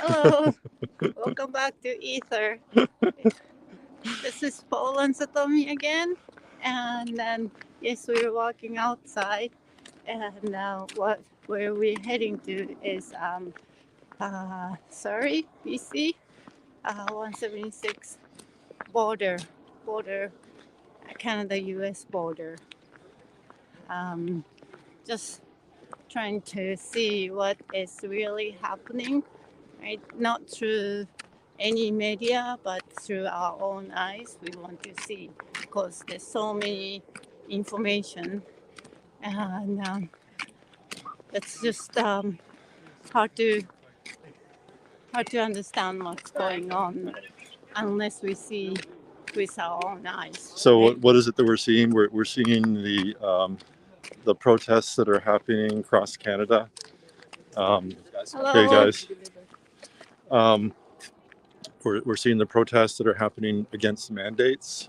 Hello, welcome back to Aether. This is Paul and Satomi again, and then yes, we're walking outside, and what where we're heading to is Surrey BC, 176 border, Canada U.S. border. Um, just trying to see what is really happening, right? Not through any media, but through our own eyes. We want to see because there's so many information, and it's just hard to hard to understand what's going on unless we see with our own eyes. So right? what is it that we're seeing? We're seeing the protests that are happening across Canada. Hello. Hey guys, we're seeing the protests that are happening against mandates.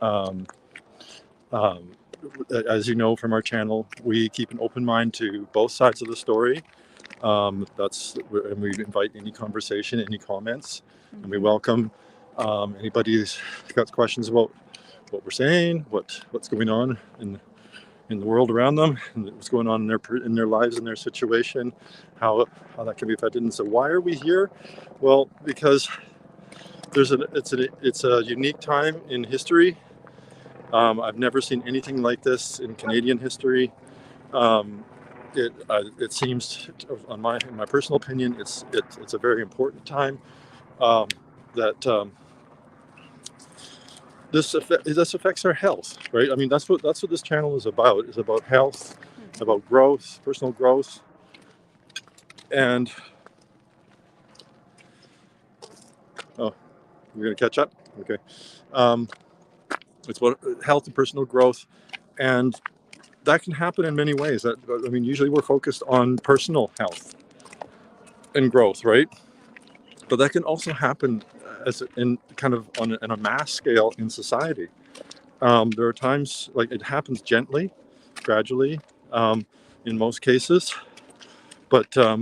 Um, um, as you know from our channel, we keep an open mind to both sides of the story. And we invite any conversation, any comments, and we welcome anybody who's got questions about what we're saying, what's going on in the world around them, and what's going on in their lives and their situation, how that can be affected. And so, why are we here? Well, because it's a unique time in history. I've never seen anything like this in Canadian history. It seems, in my personal opinion, it's a very important time. That this affects our health, right? I mean, that's what this channel is about. It's about health, about growth, personal growth, and oh, you're gonna catch up, okay? It's about health and personal growth, and that can happen in many ways. Usually we're focused on personal health and growth, right? But that can also happen in a mass scale in society. There are times like it happens gently, gradually, in most cases, but or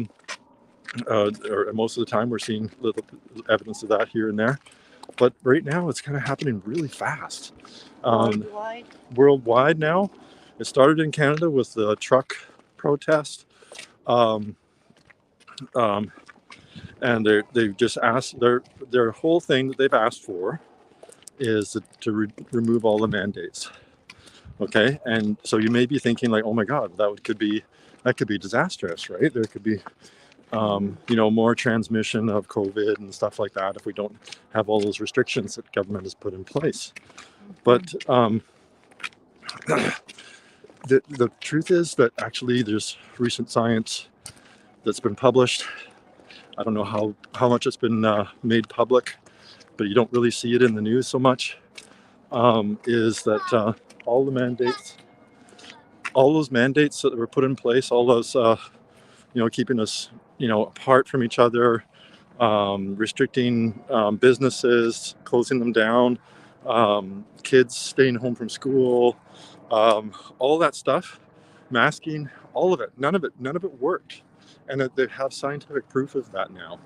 most of the time we're seeing little evidence of that here and there. But right now it's kind of happening really fast. Worldwide now. It started in Canada with the truck protest. Um, um, and they've just asked, their whole thing that they've asked for is to remove all the mandates. Okay, and so you may be thinking like, oh my God, that could be disastrous, right? There could be more transmission of COVID and stuff like that if we don't have all those restrictions that government has put in place. But the truth is that actually there's recent science that's been published. I don't know how much it's been made public, but you don't really see it in the news so much. Is that all the mandates, all those mandates that were put in place, all those keeping us apart from each other, restricting businesses, closing them down, kids staying home from school, all that stuff, masking, all of it, none of it worked, and they have scientific proof of that now.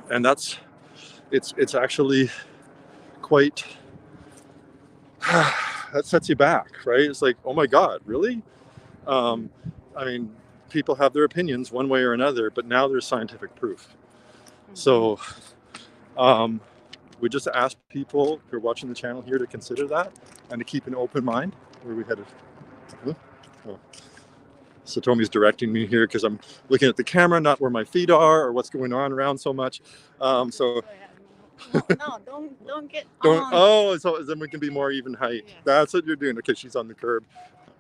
And it's actually quite that sets you back, right? It's like, oh my God, really? People have their opinions one way or another, but now there's scientific proof. So we just ask people who are watching the channel here to consider that and to keep an open mind. Where are we headed? Oh. Satomi's directing me here because I'm looking at the camera, not where my feet are or what's going on around so much. No, don't get on. Oh, so then we can be more even height. Yeah. That's what you're doing. Okay, she's on the curb.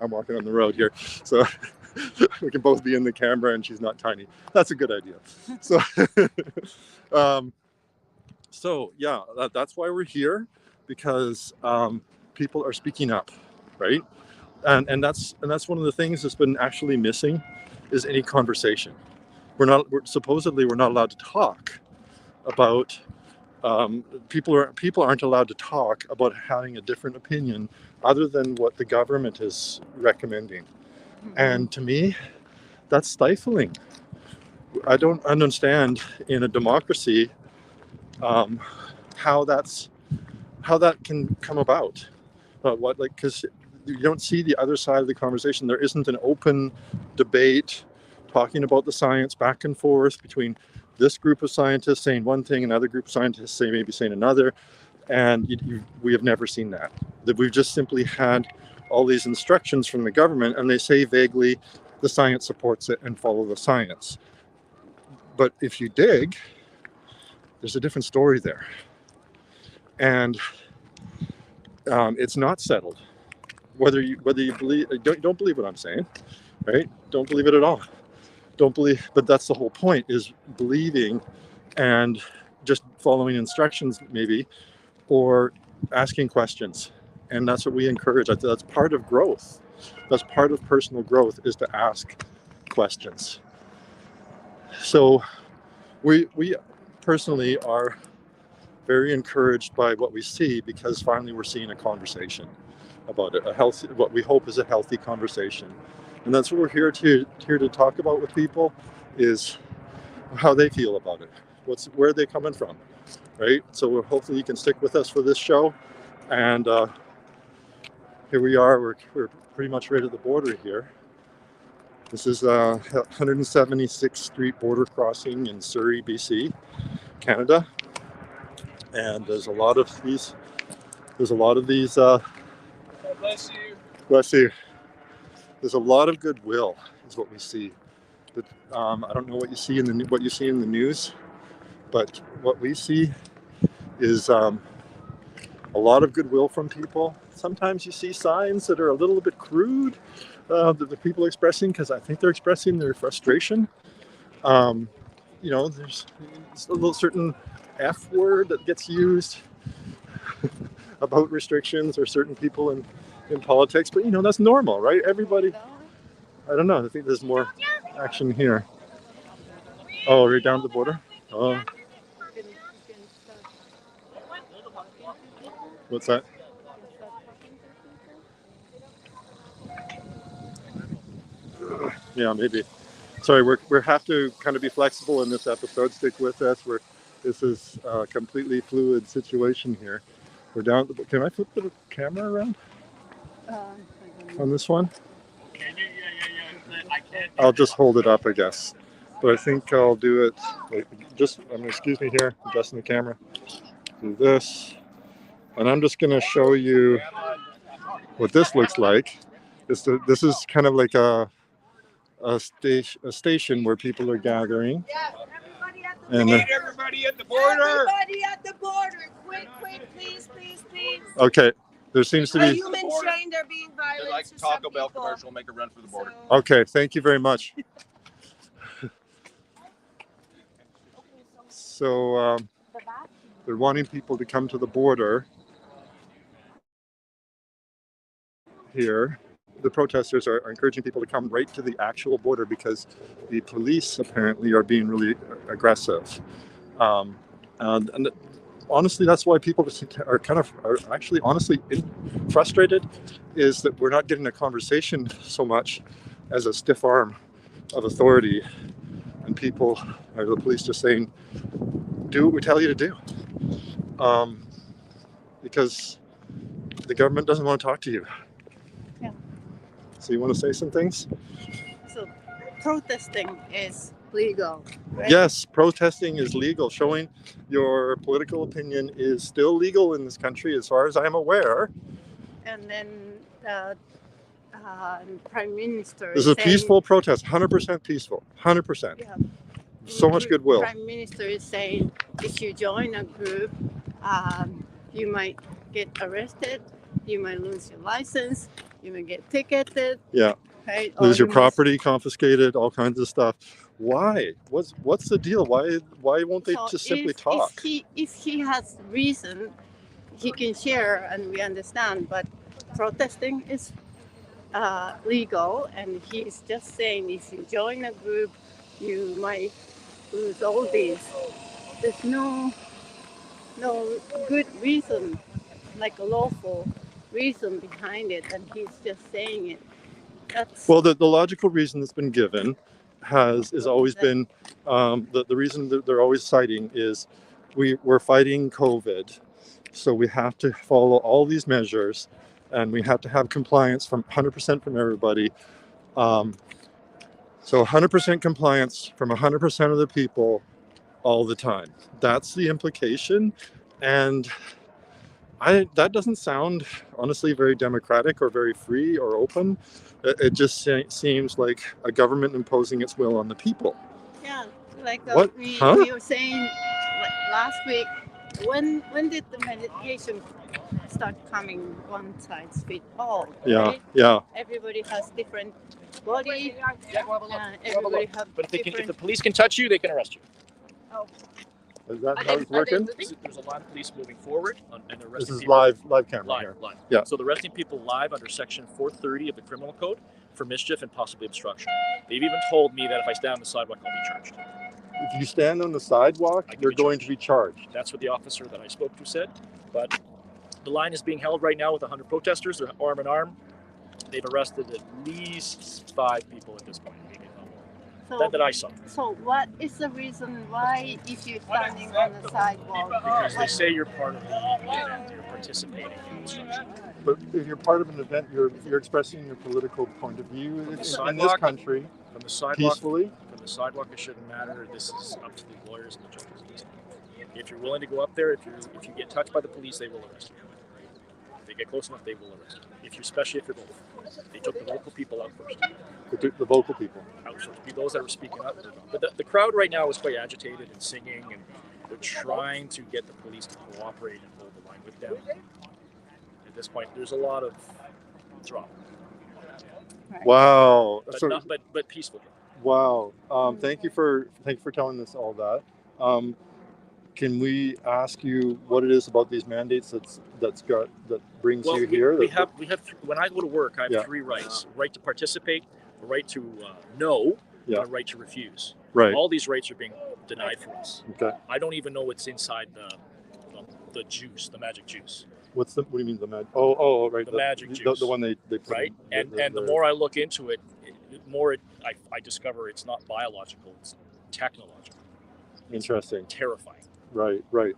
I'm walking on the road here. So we can both be in the camera and she's not tiny. That's a good idea. So yeah, that's why we're here, because people are speaking up, right? And that's one of the things that's been actually missing is any conversation. Supposedly we're not allowed to talk about people aren't allowed to talk about having a different opinion other than what the government is recommending. And to me, that's stifling. I don't understand in a democracy how that can come about. Because you don't see the other side of the conversation. There isn't an open debate talking about the science back and forth between this group of scientists saying one thing, another group of scientists maybe saying another, and we have never seen that. That we've just simply had all these instructions from the government, and they say vaguely, the science supports it and follow the science. But if you dig, there's a different story there, and it's not settled. Whether you believe, don't believe what I'm saying, right? Don't believe it at all. Don't believe, but that's the whole point, is believing and just following instructions maybe, or asking questions. And that's what we encourage. That's part of growth. That's part of personal growth, is to ask questions. So we personally are very encouraged by what we see, because finally we're seeing a conversation about it, a healthy, what we hope is a healthy conversation. And that's what we're here to talk about with people, is how they feel about it, where they're coming from, right? So hopefully you can stick with us for this show. And here we are, we're pretty much right at the border here. This is 176th Street border crossing in Surrey BC, Canada. And there's a lot of these bless you. Bless you. There's a lot of goodwill, is what we see. But I don't know what you see in the news, but what we see is a lot of goodwill from people. Sometimes you see signs that are a little bit crude, that the people are expressing, because I think they're expressing their frustration. There's a little certain F word that gets used about restrictions or certain people in politics, but that's normal, right? Everybody, I don't know, I think there's more action here. Oh, right down the border. Oh, what's that? Yeah, maybe. Sorry, we have to kind of be flexible in this episode. Stick with us. This is a completely fluid situation here. We're down. Can I flip the camera around on this one? Can you? Yeah. I can't. I'll just hold it up, I guess. But I think I'll do it. Excuse me here. Adjusting the camera. Do this, and I'm just going to show you what this looks like. This is kind of like a station where people are gathering. And everybody at the border. Everybody at the border. Quick, please. Okay. There seems to be. Human trained, they're being violent. They're like Taco Bell commercial, make a run for the border. Okay. Thank you very much. So they're wanting people to come to the border here. The protesters are encouraging people to come right to the actual border, because the police apparently are being really aggressive. And honestly, that's why people are actually honestly frustrated, is that we're not getting a conversation so much as a stiff arm of authority, and people, or the police, just saying, do what we tell you to do, because the government doesn't want to talk to you. Yeah. So you want to say some things? So protesting is legal, right? Yes, protesting is legal. Showing your political opinion is still legal in this country, as far as I'm aware. And then Prime Minister. This is a peaceful protest, 100% peaceful, 100%. Yeah. So much goodwill. Prime Minister is saying, if you join a group, you might get arrested, you might lose your license, you might get ticketed. Yeah. Right? Lose your property confiscated, all kinds of stuff. Why? What's the deal? Why won't they just simply talk? If he has reason, he can share, and we understand. But protesting is legal, and he's just saying, if you join a group, you might lose all these. There's no good reason, like a lawful reason behind it, and he's just saying it. Well, the logical reason that's been given has always been the reason that they're always citing is we're fighting COVID, so we have to follow all these measures, and we have to have compliance from 100% from everybody. So 100% compliance from 100% of the people all the time. That's the implication, and that doesn't sound honestly very democratic or very free or open. It just seems like a government imposing its will on the people. Yeah, like What? we Huh? were saying last week. When did the medication start coming one size fits all? Yeah, Right? yeah. Everybody has different body. Everybody have But if different. the police can touch you, they can arrest you. Oh, Is that how it's working? There's a lot of police moving forward and arresting This is people. live camera Live, here. live. Yeah. So they're arresting people live under section 430 of the criminal code for mischief and possibly obstruction. They've even told me that if I stand on the sidewalk, I'll be charged. If you stand on the sidewalk, you're going to be charged. That's what the officer that I spoke to said. But the line is being held right now with 100 protesters. They're arm in arm. They've arrested at least 5 people at this point. Maybe not more. That I saw. So what is the reason why if you're standing on the sidewalk? Because they say you're part of the event, you're participating in obstruction. But if you're part of an event, you're expressing your political point of view in this country from the sidewalk, peacefully. From the sidewalk, it shouldn't matter. This is up to the lawyers and the judges at this point. If you're willing to go up there, if you get touched by the police, they will arrest you. If they get close enough, they will arrest you. Especially if you're local. They took the local people out first. The vocal people. Out first. Those that were speaking up. But the crowd right now is quite agitated and singing, and they're trying to get the police to cooperate and hold the line with them. At this point, there's a lot of drama. Wow. But peaceful. Wow. Thank you for telling us all that. Can we ask you what it is about these mandates that brings you here? We have. When I go to work, I have 3 rights: right to participate, a right to know, and a right to refuse. Right. All these rights are being denied for us. Okay. I don't even know what's inside the juice, the magic juice. What do you mean the magic? Oh, right. The magic juice. The one they put right. In, and the more I look into it, I discover it's not biological; it's technological. Interesting. It's terrifying. Right.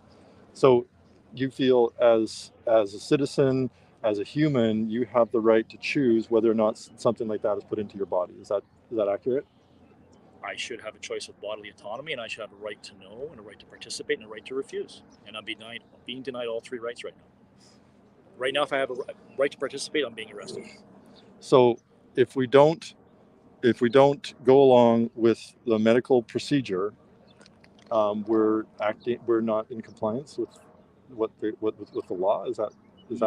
So you feel as a citizen, as a human, you have the right to choose whether or not something like that is put into your body. Is that accurate? I should have a choice of bodily autonomy, and I should have a right to know, and a right to participate, and a right to refuse. And I'm being denied all 3 rights right now. Right now, if I have a right to participate, I'm being arrested. So if we don't go along with the medical procedure, we're not in compliance with with the law. Is that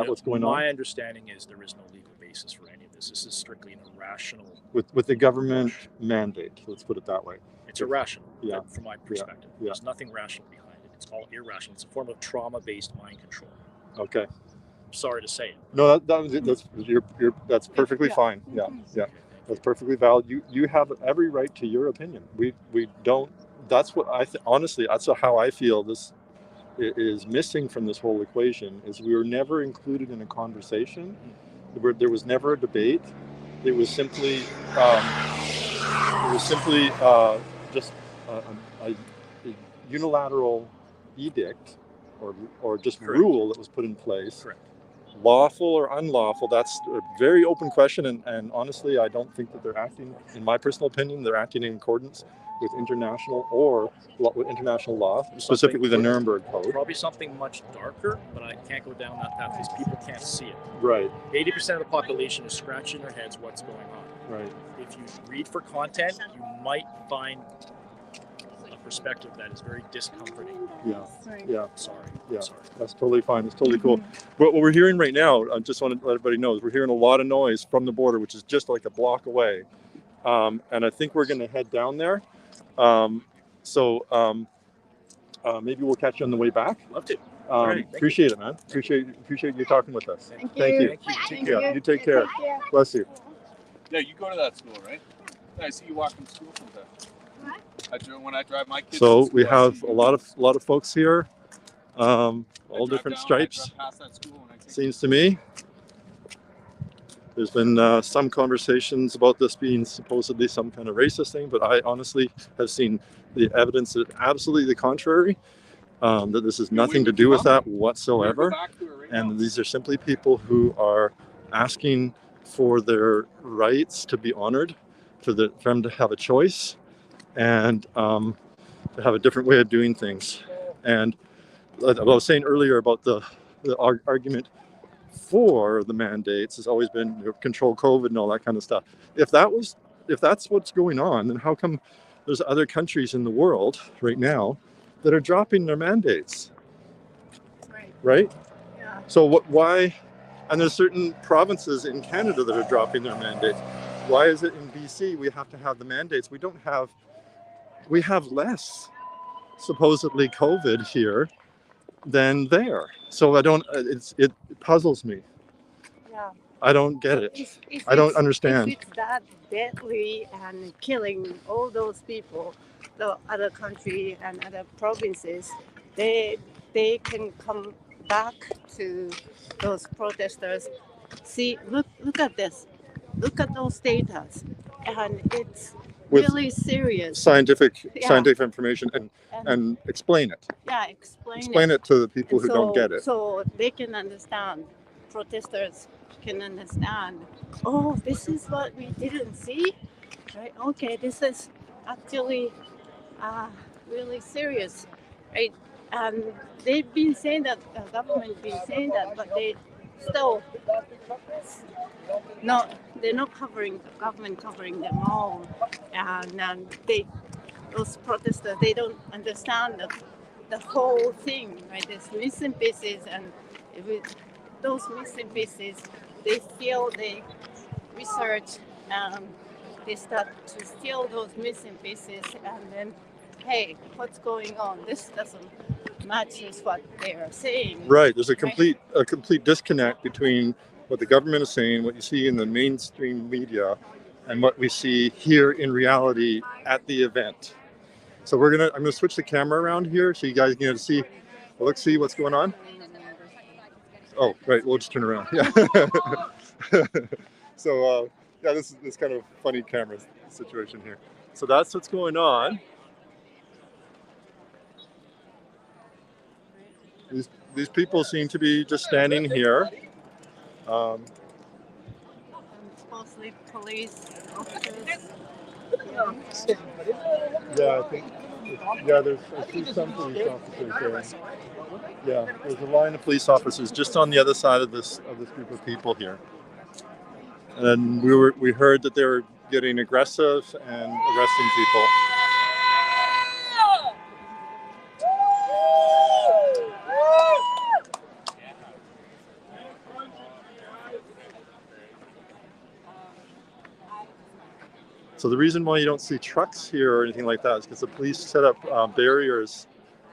what's going on? My understanding is there is no legal basis for any of this. This is strictly an irrational. With the government mandate, let's put it that way. It's irrational. Yeah. From my perspective, there's nothing rational behind it. It's all irrational. It's a form of trauma-based mind control. Okay. Sorry to say it. No, that's perfectly fine. Yeah. That's perfectly valid. You have every right to your opinion. We don't. That's what honestly, that's how I feel this is missing from this whole equation. Is we were never included in a conversation. There was never a debate. It was simply just a unilateral edict or just Correct. Rule that was put in place. Correct. Lawful or unlawful, that's a very open question, and honestly, I don't think that they're acting, in my personal opinion, they're acting in accordance with international law, specifically the Nuremberg Code. Probably something much darker, but I can't go down that path because people can't see it. Right. 80% of the population is scratching their heads what's going on. Right. If you read for content, you might find a perspective that is very discomforting. Yeah. Sorry. That's totally fine. It's totally cool. What we're hearing right now, I just want to let everybody know, is we're hearing a lot of noise from the border, which is just like a block away. And I think we're going to head down there. Maybe we'll catch you on the way back. Love to. Appreciate it, man. Appreciate you talking with us. Thank you. Thank you. You take care. Bless you. Yeah, you go to that school, right? Yeah, I see you walk from school sometimes. When I drive my kids. So to school, we have a lot of folks here, all different stripes. Seems to me. There's been some conversations about this being supposedly some kind of racist thing, but I honestly have seen the evidence that absolutely the contrary, that this has nothing to do with that whatsoever. And these are simply people who are asking for their rights to be honored, for them to have a choice, and to have a different way of doing things. And I was saying earlier about the argument for the mandates has always been, you know, control COVID and all that kind of stuff. If that's what's going on, then how come there's other countries in the world right now that are dropping their mandates? Right? Yeah. So why? And there's certain provinces in Canada that are dropping their mandates. Why is it in BC we have to have the mandates? We have less supposedly COVID here than there. So it puzzles me. Yeah. I don't get it. If I don't it's- understand. If it's that deadly and killing all those people, the other country and other provinces, they can come back to those protesters. See, look at this. Look at those data, and it's With really serious. scientific Yeah. information and explain it. Yeah, Explain it to the people who don't get it. So they can understand. Protesters can understand. Oh, this is what we didn't see, right? Okay, this is actually really serious, right? And they've been saying that, the government been saying that, but they still they're not covering the government covering them all, and those protesters, they don't understand the whole thing, right? There's missing pieces, and with those missing pieces, they feel they research, they start to steal those missing pieces, and then, hey, what's going on? This doesn't match with what they are saying. Right. There's a complete disconnect between what the government is saying, what you see in the mainstream media, and what we see here in reality at the event. So I'm gonna switch the camera around here so you guys can see. Well, let's see what's going on. Oh, right. We'll just turn around. Yeah. So yeah, this is kind of funny camera situation here. So that's what's going on. These people seem to be just standing here. Mostly police officers. Yeah, I think. Yeah, I see some police officers there. Yeah, there's a line of police officers just on the other side of this group of people here. And we heard that they were getting aggressive and arresting people. So the reason why you don't see trucks here or anything like that is because the police set up barriers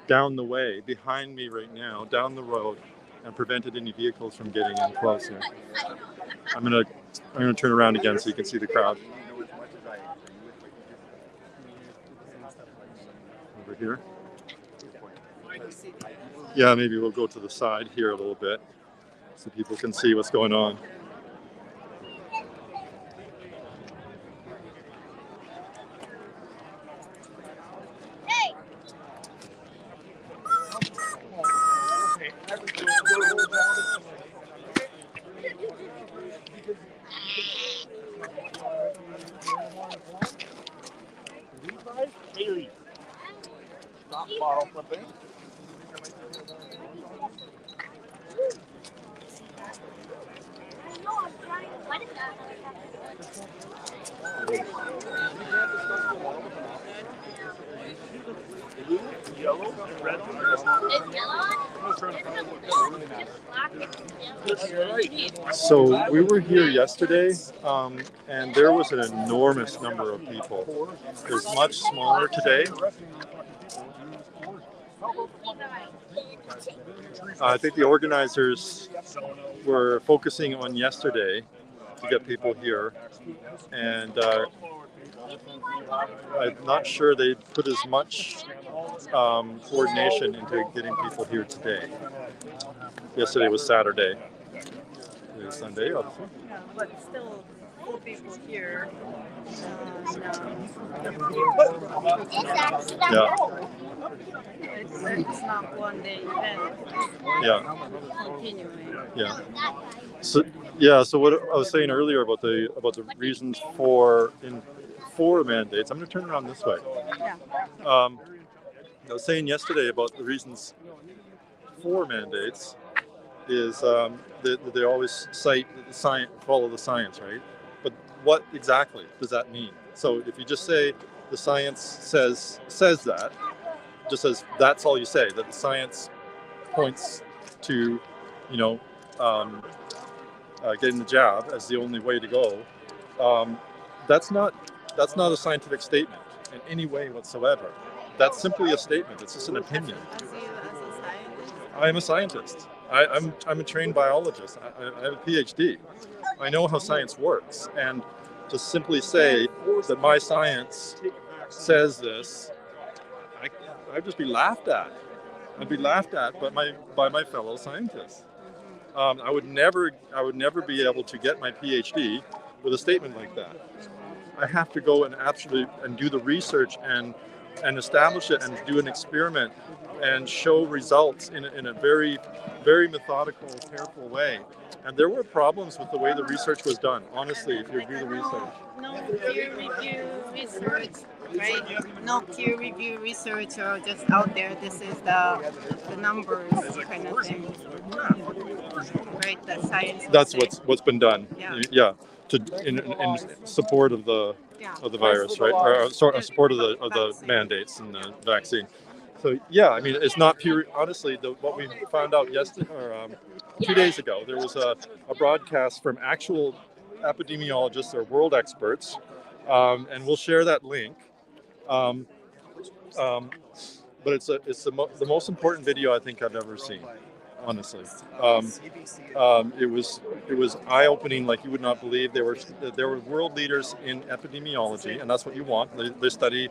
down the way, behind me right now, down the road, and prevented any vehicles from getting in closer. I'm gonna turn around again so you can see the crowd. Over here. Yeah, maybe we'll go to the side here a little bit so people can see what's going on. So we were here yesterday, and there was an enormous number of people. It was much smaller today. I think the organizers were focusing on yesterday to get people here, and I'm not sure they put as much coordination into getting people here today. Yesterday was Saturday. Saturday, Sunday, obviously. Yeah, but still, 4 people here. Yeah, It's not one day event. yeah, Continuing. yeah. So yeah, so what I was saying earlier about the reasons for mandates. I'm going to turn around this way. Yeah. I was saying yesterday about the reasons for mandates is they always cite the science, follow the science, right? But what exactly does that mean? So if you just say the science says that, just as that's all you say, that the science points to, you know, getting the jab as the only way to go. That's not a scientific statement in any way whatsoever. That's simply a statement. It's just an opinion. As you as a scientist. I am a scientist. I'm a trained biologist. I have a PhD. I know how science works, and to simply say that my science says this, I'd just be laughed at. I'd be laughed at by my fellow scientists. I would never be able to get my PhD with a statement like that. I have to go and do the research and establish it and do an experiment and show results in a very, very methodical, careful way. And there were problems with the way the research was done. Honestly, if you do the research. No peer review research, right? No peer review research or just out there. This is the numbers kind of thing, right? The science. That's what's been done. Yeah. In support of the virus, right? Or support of the mandates and the vaccine. So yeah, I mean, it's not pure. Honestly, what we found out yesterday or 2 days ago, there was a broadcast from actual epidemiologists or world experts, and we'll share that link. But it's the most important video I think I've ever seen. Honestly, it was eye-opening like you would not believe. There were world leaders in epidemiology, and that's what you want. They study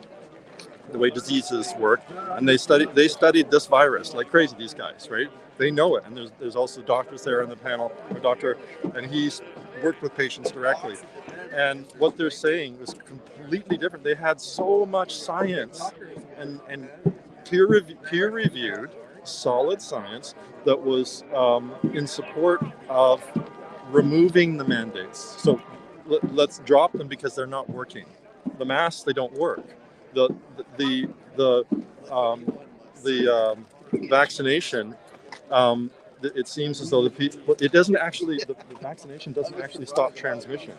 the way diseases work, and they studied this virus like crazy. These guys, right? They know it, and there's also doctors there in the panel. A doctor, and he's worked with patients directly. And what they're saying was completely different. They had so much science and peer-reviewed, solid science that was in support of removing the mandates. So let's drop them because they're not working. The masks, they don't work. The vaccination, it seems as though the vaccination doesn't actually stop transmission.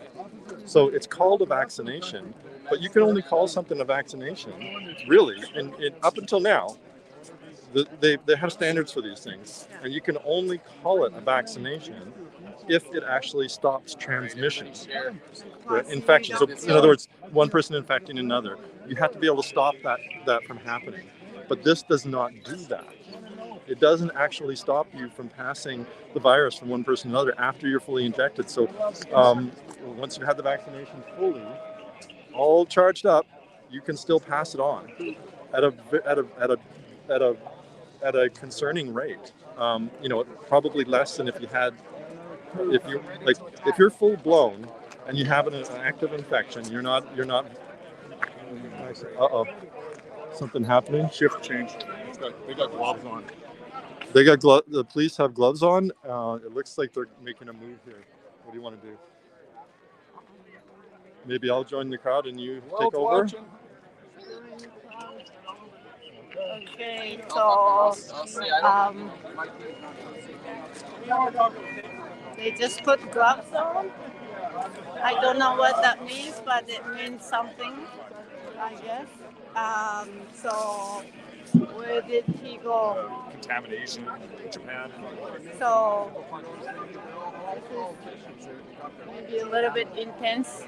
So it's called a vaccination, but you can only call something a vaccination, really. And up until now, they have standards for these things, and you can only call it a vaccination if it actually stops transmission, infection. So in other words, one person infecting another, you have to be able to stop that from happening. But this does not do that. It doesn't actually stop you from passing the virus from one person to another after you're fully injected. So once you have the vaccination fully, all charged up, you can still pass it on at a concerning rate. Probably less than if you're full blown and you have an active infection, you're not. Something happening. Shift change. They got gloves on. The police have gloves on. It looks like they're making a move here. What do you want to do? Maybe I'll join the crowd and you take over. Okay, so they just put gloves on. I don't know what that means, but it means something, I guess. So where did he go? Contamination in Japan. So this is maybe a little bit intense.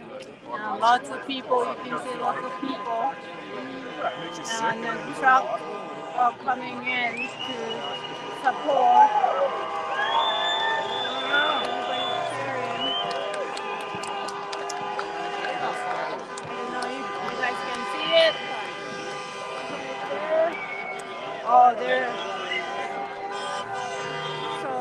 Lots of people, you can see lots of people. And the truck are coming in to support. Everybody's cheering. I don't know if you guys can see it. Oh, there. So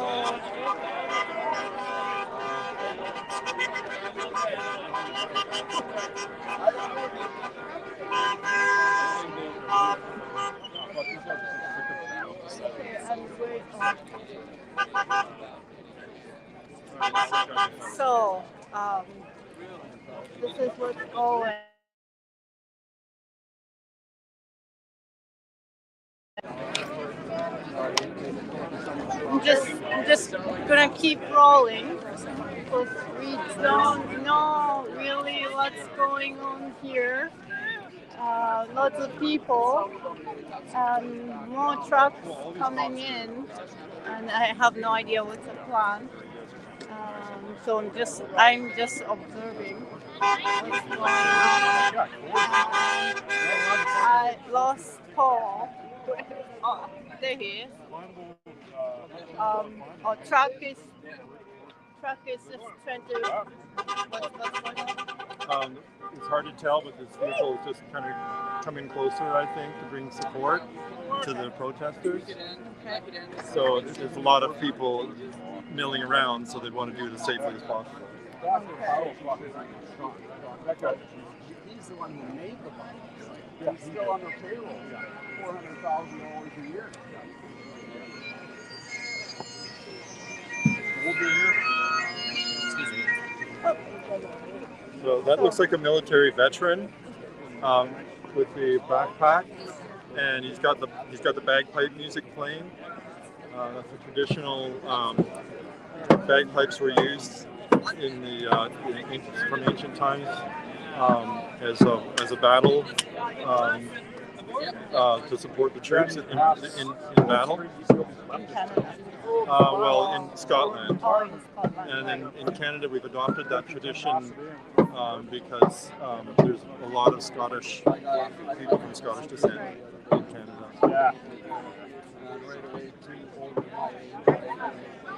So this is what's going. I'm just gonna keep rolling because we don't know really what's going on here. Lots of people, more trucks coming in, and I have no idea what's the plan. So I'm just observing what's going on. I lost Paul. Oh, there he is. Truck is just trying to. What's going on? It's hard to tell, but this vehicle is just kind of coming closer, I think, to bring support to the protesters. Okay. So there's a lot of people milling around, so they want to do it as safely as possible. He's the one who made the money. He's still on the payroll. $400,000 a year. We'll be here. Excuse me. So that looks like a military veteran with the backpack, and he's got the bagpipe music playing. That's the traditional bagpipes were used in from ancient times as a battle to support the troops in battle. In Canada. Well, in Scotland. Oh, in Scotland. And then in Canada, we've adopted that tradition because there's a lot of Scottish people from Scottish descent in Canada.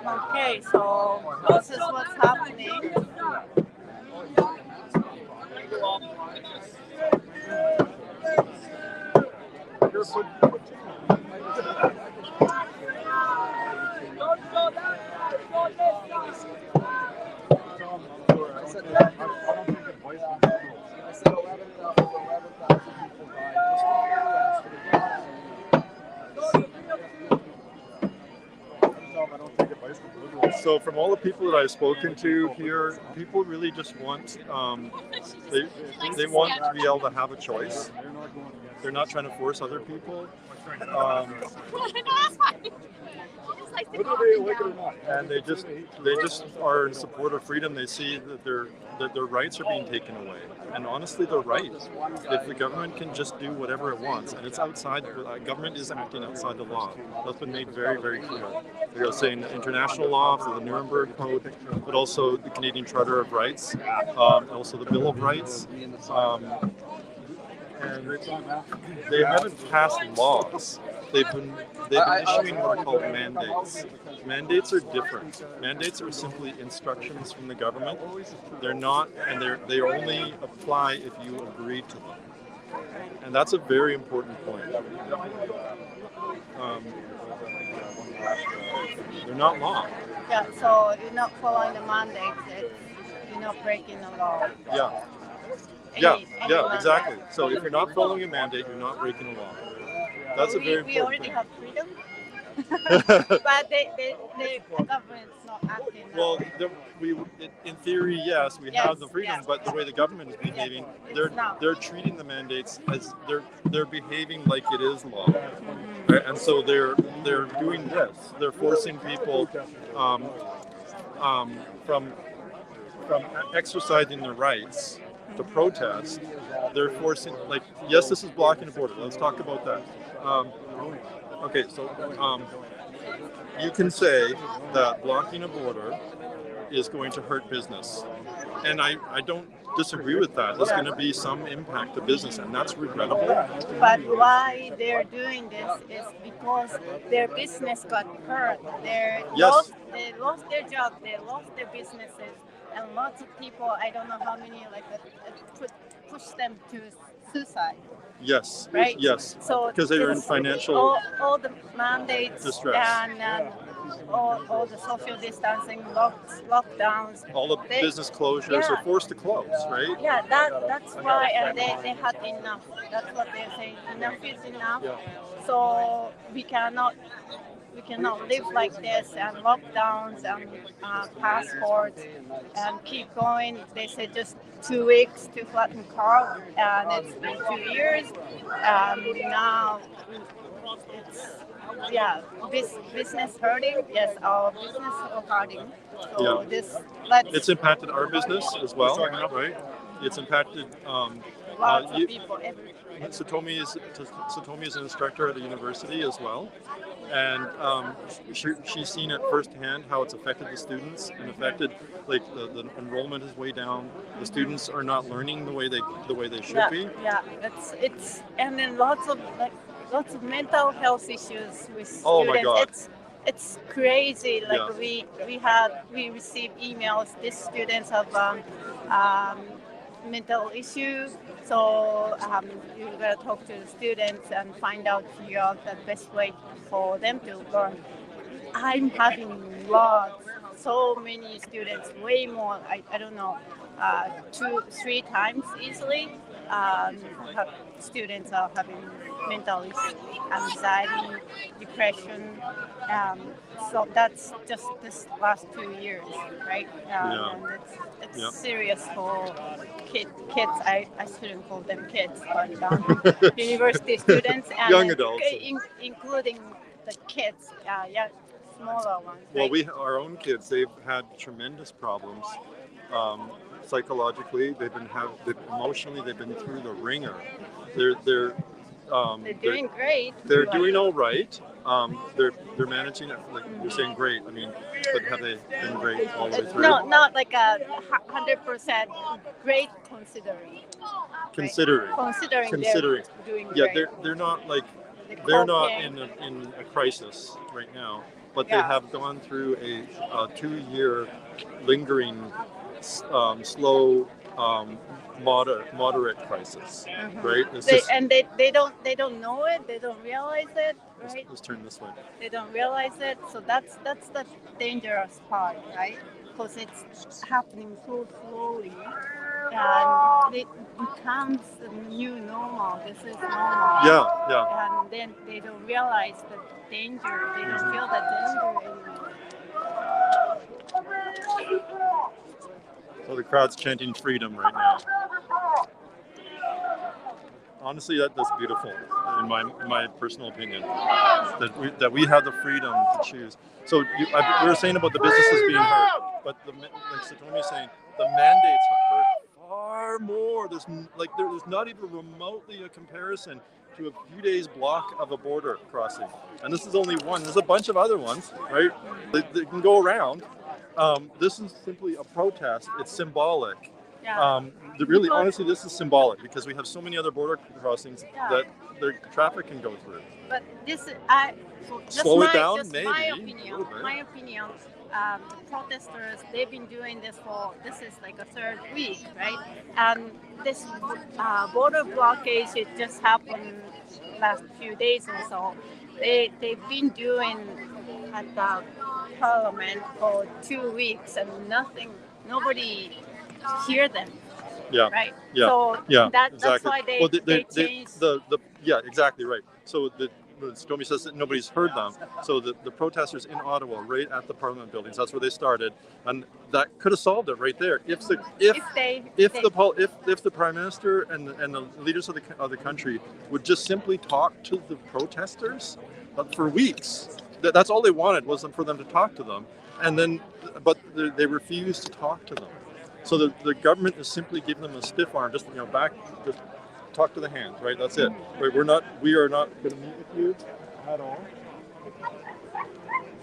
Okay, so this is what's happening. So from all the people that I've spoken to here, people really just want they want to be able to have a choice. They're not trying to force other people. And they just are in support of freedom. They see that their rights are being taken away, and honestly, they're right. If the government can just do whatever it wants, and it's outside, government is acting outside the law. That's been made very, very clear. They're saying international law, so the Nuremberg Code, but also the Canadian Charter of Rights, also the Bill of Rights. And they haven't passed laws. They've been issuing what are called mandates. Mandates are different. Mandates are simply instructions from the government. They're not, and they only apply if you agree to them. And that's a very important point. They're not law. Yeah, so you're not following the mandates, you're not breaking the law. Yeah. Any Exactly. So if you're not following a mandate, you're not breaking a law. That's a very important we already thing. have freedom, but the government's not acting. Well, in theory, yes, we have the freedom, yes. but the way the government is behaving, they're treating the mandates as they're behaving like it is law, right? And so they're doing this. They're forcing people from exercising their rights to protest. They're forcing, like, yes, this is blocking the border. Let's talk about that. Okay, so you can say that blocking a border is going to hurt business. And I don't disagree with that. There's going to be some impact to business, and that's regrettable. But why they're doing this is because their business got hurt. They lost their job, they lost their businesses, and lots of people, I don't know how many, push them to suicide. Yes. Right? Yes. So because they were in financial all the mandates distress. And all the social distancing, lockdowns. All the business closures are forced to close, right? Yeah, that's why, and they had enough. That's what they're saying. Enough is enough. Yeah. So we cannot we cannot live like this and lockdowns and passports and keep going. They said just 2 weeks to flatten curve, and it's been 2 years. Now it's business hurting. Yes, our business is hurting. So Yeah. this let's It's impacted our business as well, right? It's impacted. lots of You, people everywhere. Satomi is an instructor at a university as well, and she's seen it firsthand how it's affected the students and affected like the enrollment is way down. The students are not learning the way they should be. Yeah, it's and then lots of mental health issues with students. Oh my God. It's crazy. Like Yeah. we receive emails. These students have mental issue, so you gotta talk to the students and find out figure out the best way for them to learn. I'm having so many students, way more. I don't know, 2-3 times easily. Students are having mental issues, anxiety, depression. Um, so that's just this last 2 years, right? Yeah. And it's Yeah. serious for kids. I shouldn't call them kids, but university students and Young adults. including the kids, smaller ones. Well, Right? our own kids, they've had tremendous problems. Psychologically, emotionally, they've been through the ringer. They're They're doing great. They're but- doing all right. They're managing it. Like you're saying, great. I mean, but have they been great all the way through? No, not like a 100% great considering. Considering. Considering Considering. they're doing Yeah, great. they're not like They're they're not coping. in a crisis right now, but they Yeah. have gone through a 2 year lingering, slow, moderate crisis, right? It's just, They don't know it. They don't realize it. Right? let's turn this way. They don't realize it. So that's the dangerous part, right? Because it's happening so slowly, and it becomes the new normal. This is normal. Yeah. And then they don't realize the danger. They don't feel the danger anymore. So the crowd's chanting freedom right now. Honestly, that's beautiful, in my personal opinion, that we have the freedom to choose. So we were saying about the businesses being hurt, but like Satomi is saying, the mandates have hurt far more. There's not even remotely a comparison to a few days block of a border crossing, and this is only one. There's a bunch of other ones, right? They can go around. This is simply a protest. It's symbolic. Yeah. Really, honestly, this is symbolic because we have so many other border crossings that the traffic can go through. But this, Slow it down, just maybe, my a opinion. little bit. My opinion. The protesters, they've been doing this is like a third week, right? And this border blockage, it just happened last few days or so. They've been doing at the parliament for 2 weeks and nobody hear them. Yeah. Right. Yeah. So Yeah. that's Exactly. why they changed. Yeah, exactly right. So Satomi says that nobody's heard them. So the protesters in Ottawa, right at the Parliament buildings, that's where they started, and that could have solved it right there. If the Prime Minister and the leaders of the country would just simply talk to the protesters for weeks. That's all they wanted was for them to talk to them, but they refused to talk to them. So the government is simply giving them a stiff arm, just talk to the hands, right? That's it. Right? We are not going to meet with you at all.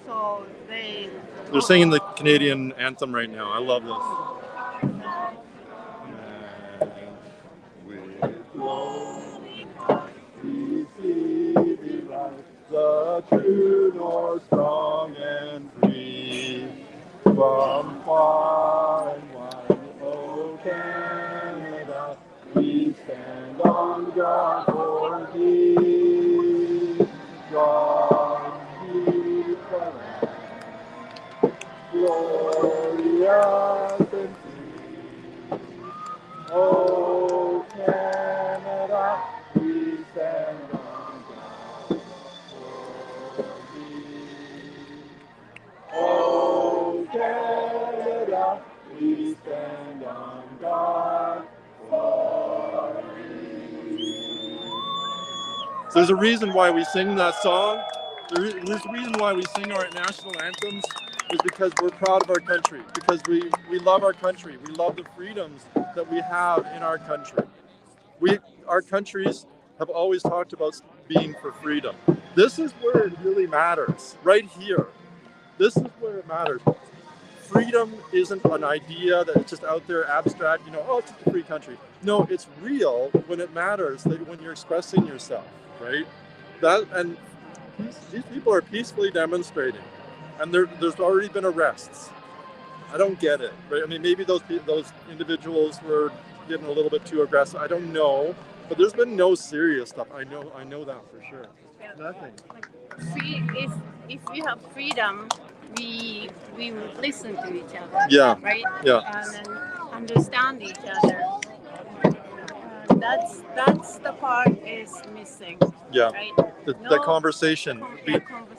So they're singing the Canadian anthem right now. I love this. The true north, strong and free, from far and wide, oh Canada, we stand on guard for thee. God be the land, glorious and free. Oh Canada, we stand on guard for thee. So there's a reason why we sing that song. There's a reason why we sing our national anthems is because we're proud of our country, because we love our country. We love the freedoms that we have in our country. Our countries have always talked about being for freedom. This is where it really matters, right here. This is where it matters. Freedom isn't an idea that's just out there abstract, oh, it's just a free country. No, it's real when it matters, when you're expressing yourself, right? And these people are peacefully demonstrating, and there's already been arrests. I don't get it, right? I mean, maybe those individuals were getting a little bit too aggressive. I don't know, but there's been no serious stuff. I know that for sure. Nothing. If we have freedom, we would listen to each other. Yeah. Right. Yeah. And then understand each other. That's the part is missing. Yeah. Right. The conversation,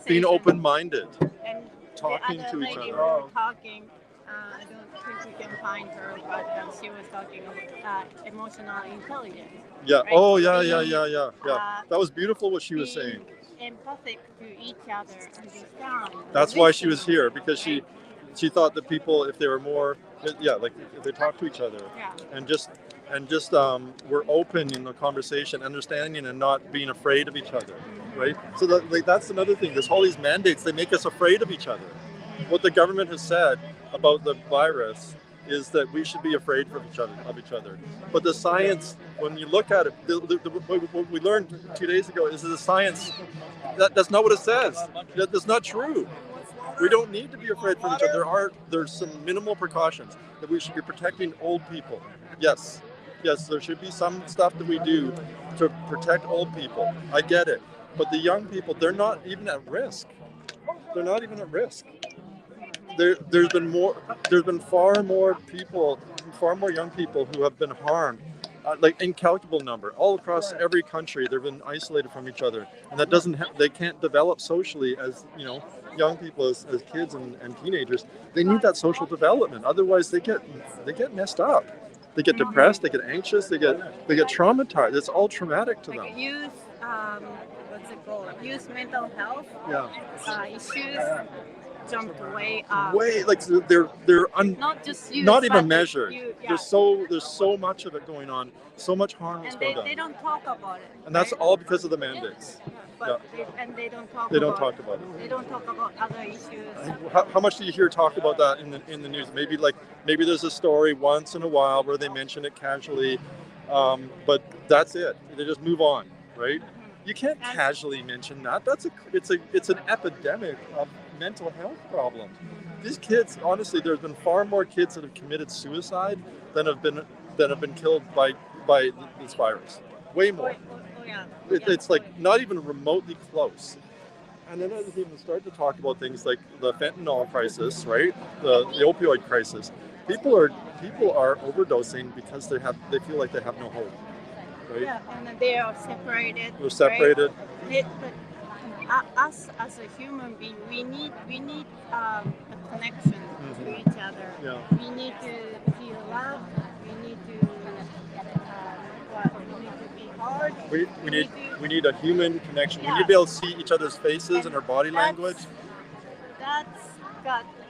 being open-minded, and talking the other to each lady other. We were talking. I don't think we can find her, but she was talking about emotional intelligence. Yeah. Right? Oh, yeah. That was beautiful what she was saying. Empathic to each other, understand. That's why she was here, because she thought that people, if they were more, like if they talk to each other, and just were open in the conversation, understanding and not being afraid of each other, right? So that's another thing. There's all these mandates, they make us afraid of each other. What the government has said about the virus is that we should be afraid of each other. But the science, when you look at it, what we learned 2 days ago is that the science, that's not what it says. That's not true. We don't need to be afraid of each other. There's some minimal precautions that we should be protecting old people. Yes, there should be some stuff that we do to protect old people. I get it. But the young people, they're not even at risk. They're not even at risk. There's been far more young people who have been harmed, like incalculable number, all across every country. They've been isolated from each other, and they can't develop socially as young people, as kids and teenagers. They need that social development. Otherwise, they get messed up. They get depressed. They get anxious. They get traumatized. It's all traumatic to them. Youth, what's it called? Youth mental health issues. Jumped way up. Like they're not just youth, not even measured. There's so much of it going on, so much harm is going on. They don't talk about it. And that's all because of the mandates. They don't talk. They don't talk about it. They don't talk about other issues. How much do you hear talk about that in the news? Maybe there's a story once in a while where they mention it casually, but that's it. They just move on, right? You can't casually mention that. It's an epidemic of mental health problems. These kids, honestly, there's been far more kids that have committed suicide than have been killed by this virus. Way more. It's like not even remotely close. And then as people start to talk about things like the fentanyl crisis, right? The opioid crisis. People are overdosing because they feel like they have no hope. Right? Yeah, and they are separated. We're separated. Right? But us as a human being, we need a connection to each other. Yeah. We need to feel love. We need to be hard. We need a human connection. We need to be able to see each other's faces and our body language.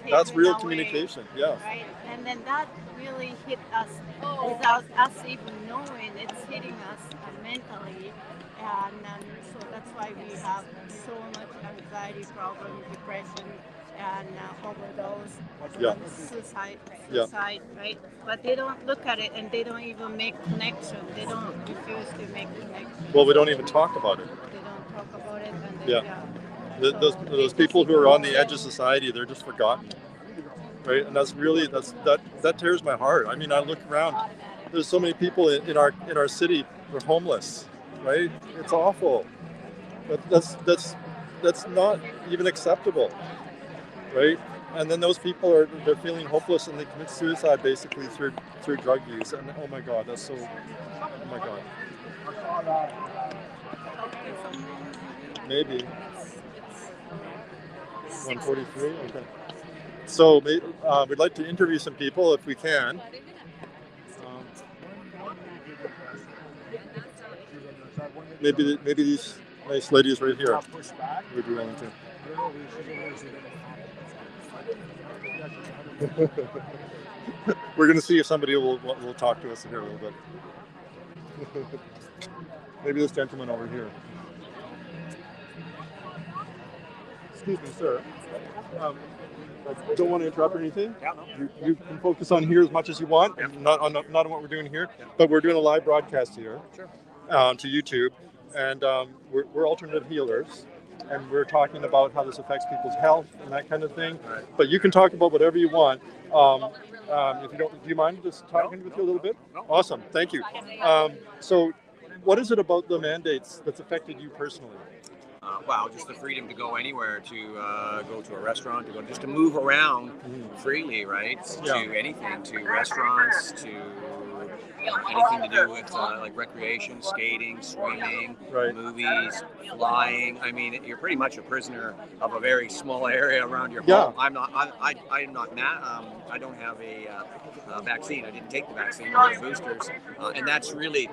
That's real communication. Yeah. Right, and then that really hit us without us even knowing. It's hitting us mentally, and so that's why we have so much anxiety problem, depression, and overdose, suicide, right? But they don't look at it, and they don't even make connection. They don't refuse to make connection. Well, we don't even talk about it. They don't talk about it, and those people who are on the edge of society, they're just forgotten, right? And that's really that tears my heart. I mean, I look around. There's so many people in our city who are homeless, right? It's awful. But that's not even acceptable, right? And then those people they're feeling hopeless and they commit suicide basically through drug use. And oh my God, that's so. Oh my God. Maybe. 143. Okay. So we'd like to interview some people if we can. Maybe Nice ladies right here. Not push back. Would you willing to? I don't know. We should We're going to see if somebody will talk to us here a little bit. Maybe this gentleman over here. Excuse me, sir. I don't want to interrupt or anything. Yeah, no. You can focus on here as much as you want, and not on what we're doing here. Yeah. But we're doing a live broadcast here Sure. To YouTube, and we're alternative healers, and we're talking about how this affects people's health and that kind of thing. Right. But you can talk about whatever you want. If you don't, do you mind just talking with you a little bit? No. Awesome, thank you. So, what is it about the mandates that's affected you personally? Wow, just the freedom to go anywhere, to go to a restaurant, to move around freely, right? Yeah. To anything, to restaurants, to anything to do with like recreation, skating, swimming, Right. movies, flying. I mean, you're pretty much a prisoner of a very small area around your Yeah. home. I'm not. I'm not. I don't have a vaccine. I didn't take the vaccine or the boosters, and that's really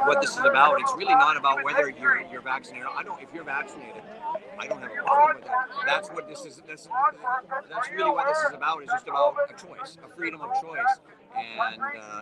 what this is about. It's really not about whether you're vaccinated. If you're vaccinated, I don't have a problem with that. That's what this is. That's really what this is about. It's just about a choice, a freedom of choice,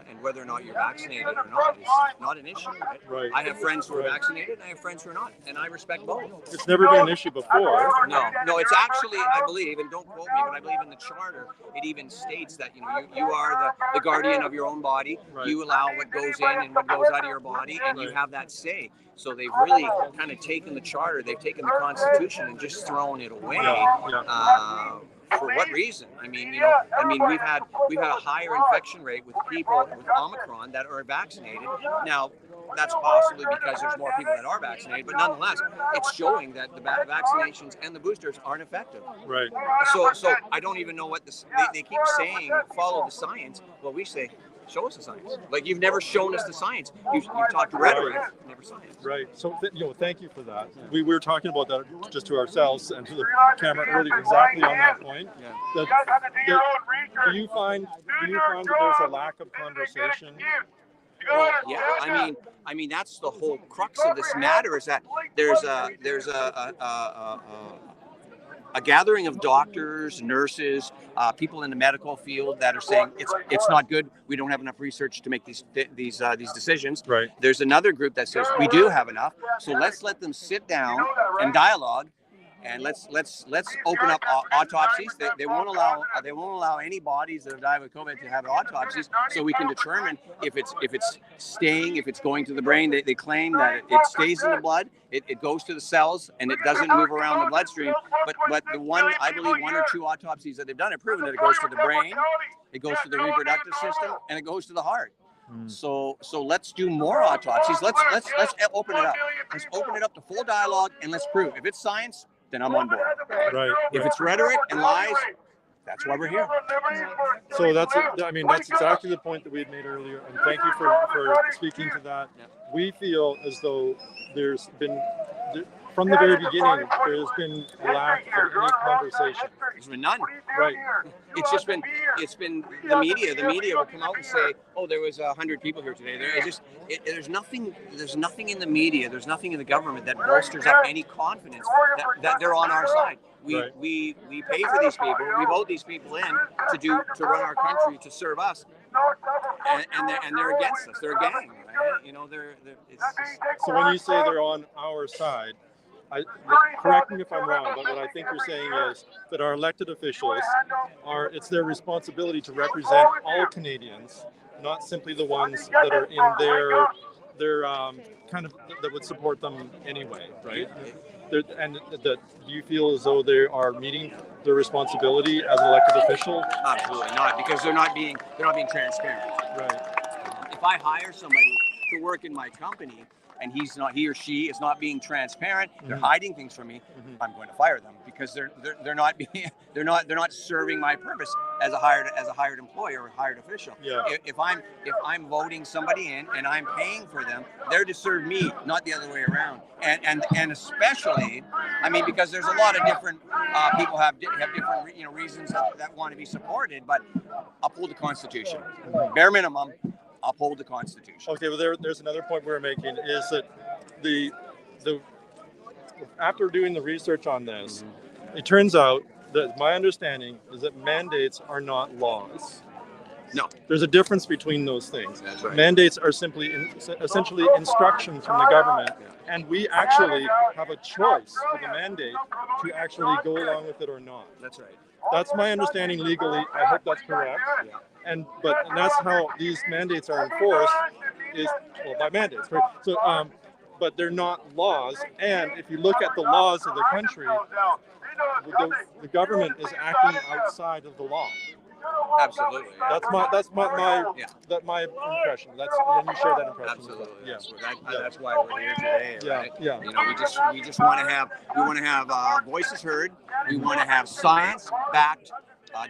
and whether or not you're vaccinated or not is not an issue. Right? Right. I have friends who are vaccinated, and I have friends who are not, and I respect both. It's never been an issue before. No, it's actually, I believe, and don't quote me, but I believe in the charter, it even states that you are the guardian of your own body. Right. You allow what goes in and what goes out of your body, and you Right. have that say. So they've really kind of taken the charter, they've taken the Constitution and just thrown it away. Yeah. For what reason? I mean, we've had a higher infection rate with people with Omicron that are vaccinated. Now, that's possibly because there's more people that are vaccinated, but nonetheless, it's showing that the vaccinations and the boosters aren't effective. Right. So I don't even know what this. They keep saying follow the science. Well, we say show us the science. Like, you've never shown us the science. You've talked rhetoric, never science. Right. So, thank you for that. We were talking about that just to ourselves and to the camera earlier, exactly on that point. Yeah. Do you find that there's a lack of conversation? Well, yeah, I mean that's the whole crux of this matter, is that there's a gathering of doctors, nurses, people in the medical field that are saying it's not good. We don't have enough research to make these decisions. Right. There's another group that says we do have enough. So let's let them sit down and dialogue. And let's open up autopsies. They won't allow any bodies that have died with COVID to have autopsies, so we can determine if it's staying, if it's going to the brain. They claim that it stays in the blood, it goes to the cells, and it doesn't move around the bloodstream. But I believe one or two autopsies that they've done have proven that it goes to the brain, it goes to the reproductive system, and it goes to the heart. So let's do more autopsies. Let's open it up. Let's open it up to full dialogue, and let's prove if it's science, then I'm on board. Right. If it's rhetoric and lies, that's why we're here. So that's exactly the point that we had made earlier, and thank you for speaking to that. Yeah. We feel as though there's been, from the very beginning, there has been a lack of any conversation. There's been none. Right. It's been the media. The media will come out and say, "Oh, there was 100 people here today." There's nothing in the media. There's nothing in the government that bolsters up any confidence that they're on our side. We pay for these people. We vote these people in to run our country, to serve us, and they're against us. They're a gang, right? You know, So when you say they're on our side, correct me if I'm wrong, but what I think you're saying is that our elected officials it's their responsibility to represent all Canadians, not simply the ones that are in their kind of that would support them anyway, right? And do you feel as though they are meeting their responsibility as an elected official? Absolutely not, because they're not being transparent. Right. If I hire somebody to work in my company and he or she is not being transparent, they're hiding things from me, I'm going to fire them, because they're not serving my purpose as a hired employee or a hired official. Yeah. If I'm voting somebody in and I'm paying for them, they're to serve me, not the other way around. And especially, I mean, because there's a lot of different people have different reasons that want to be supported, but uphold the Constitution. Bare minimum, uphold the Constitution. Okay, well, there's another point we're making, is that after doing the research on this, it turns out that my understanding is that mandates are not laws. No. There's a difference between those things. That's right. Mandates are simply essentially instructions from the government, and we actually have a choice with a mandate to actually go along with it or not. That's right. That's my understanding legally. I hope that's correct. Yeah. And that's how these mandates are enforced is by mandates. Right? So, but they're not laws. And if you look at the laws of the country, the government is acting outside of the law. Absolutely. That's my Yeah. my impression. Then you share that impression. Absolutely. Yeah. So that's why we're here today. Yeah. Right? Yeah. You know, we just want to have voices heard. We want to have science-backed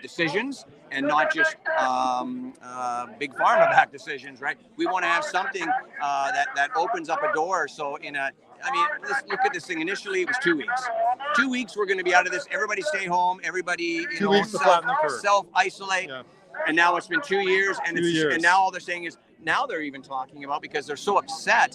decisions, and not just big pharma-backed decisions. Right? We want to have something that opens up a door. So let's look at this thing. Initially, it was 2 weeks. 2 weeks, we're going to be out of this. Everybody stay home. Everybody, 2 weeks to flatten the curve. self-isolate. Yeah. And now it's been 2 years, and 2 years. and now all they're saying is now they're even talking about, because they're so upset.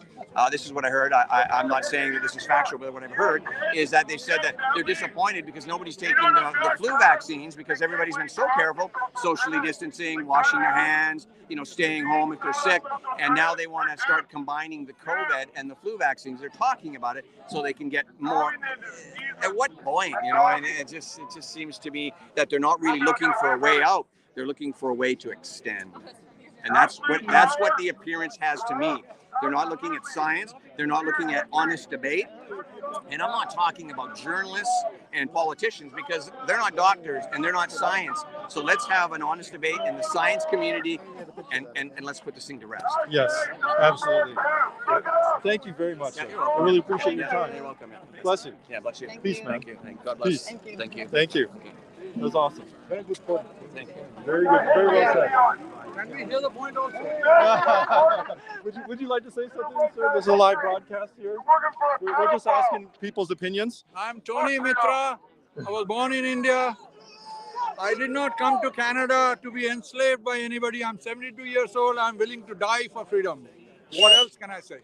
This is what I heard. I'm not saying that this is factual, but what I've heard is that they said that they're disappointed because nobody's taking the flu vaccines because everybody's been so careful, socially distancing, washing their hands, staying home if they're sick, and now they want to start combining the COVID and the flu vaccines. They're talking about it so they can get more. At what point, And it just seems to me that they're not really looking for a way out. They're looking for a way to extend. And that's what the appearance has to me. They're not looking at science. They're not looking at honest debate. And I'm not talking about journalists and politicians, because they're not doctors and they're not science. So let's have an honest debate in the science community, and let's put this thing to rest. Yes, absolutely. Thank you very much. Yeah, Sir. you're welcome. I really appreciate your time. You're welcome. Man. Bless you. Yeah, bless you. Peace, man. Thank you. God bless. Peace. Thank you. Thank you. Thank you. Okay. That was awesome. Very good point. Thank you. Very good. Very well said. Can we hear the point also? Would you like to say something, sir? There's a live broadcast here. We're just asking people's opinions. I'm Tony Mitra. I was born in India. I did not come to Canada to be enslaved by anybody. I'm 72 years old. I'm willing to die for freedom. What else can I say?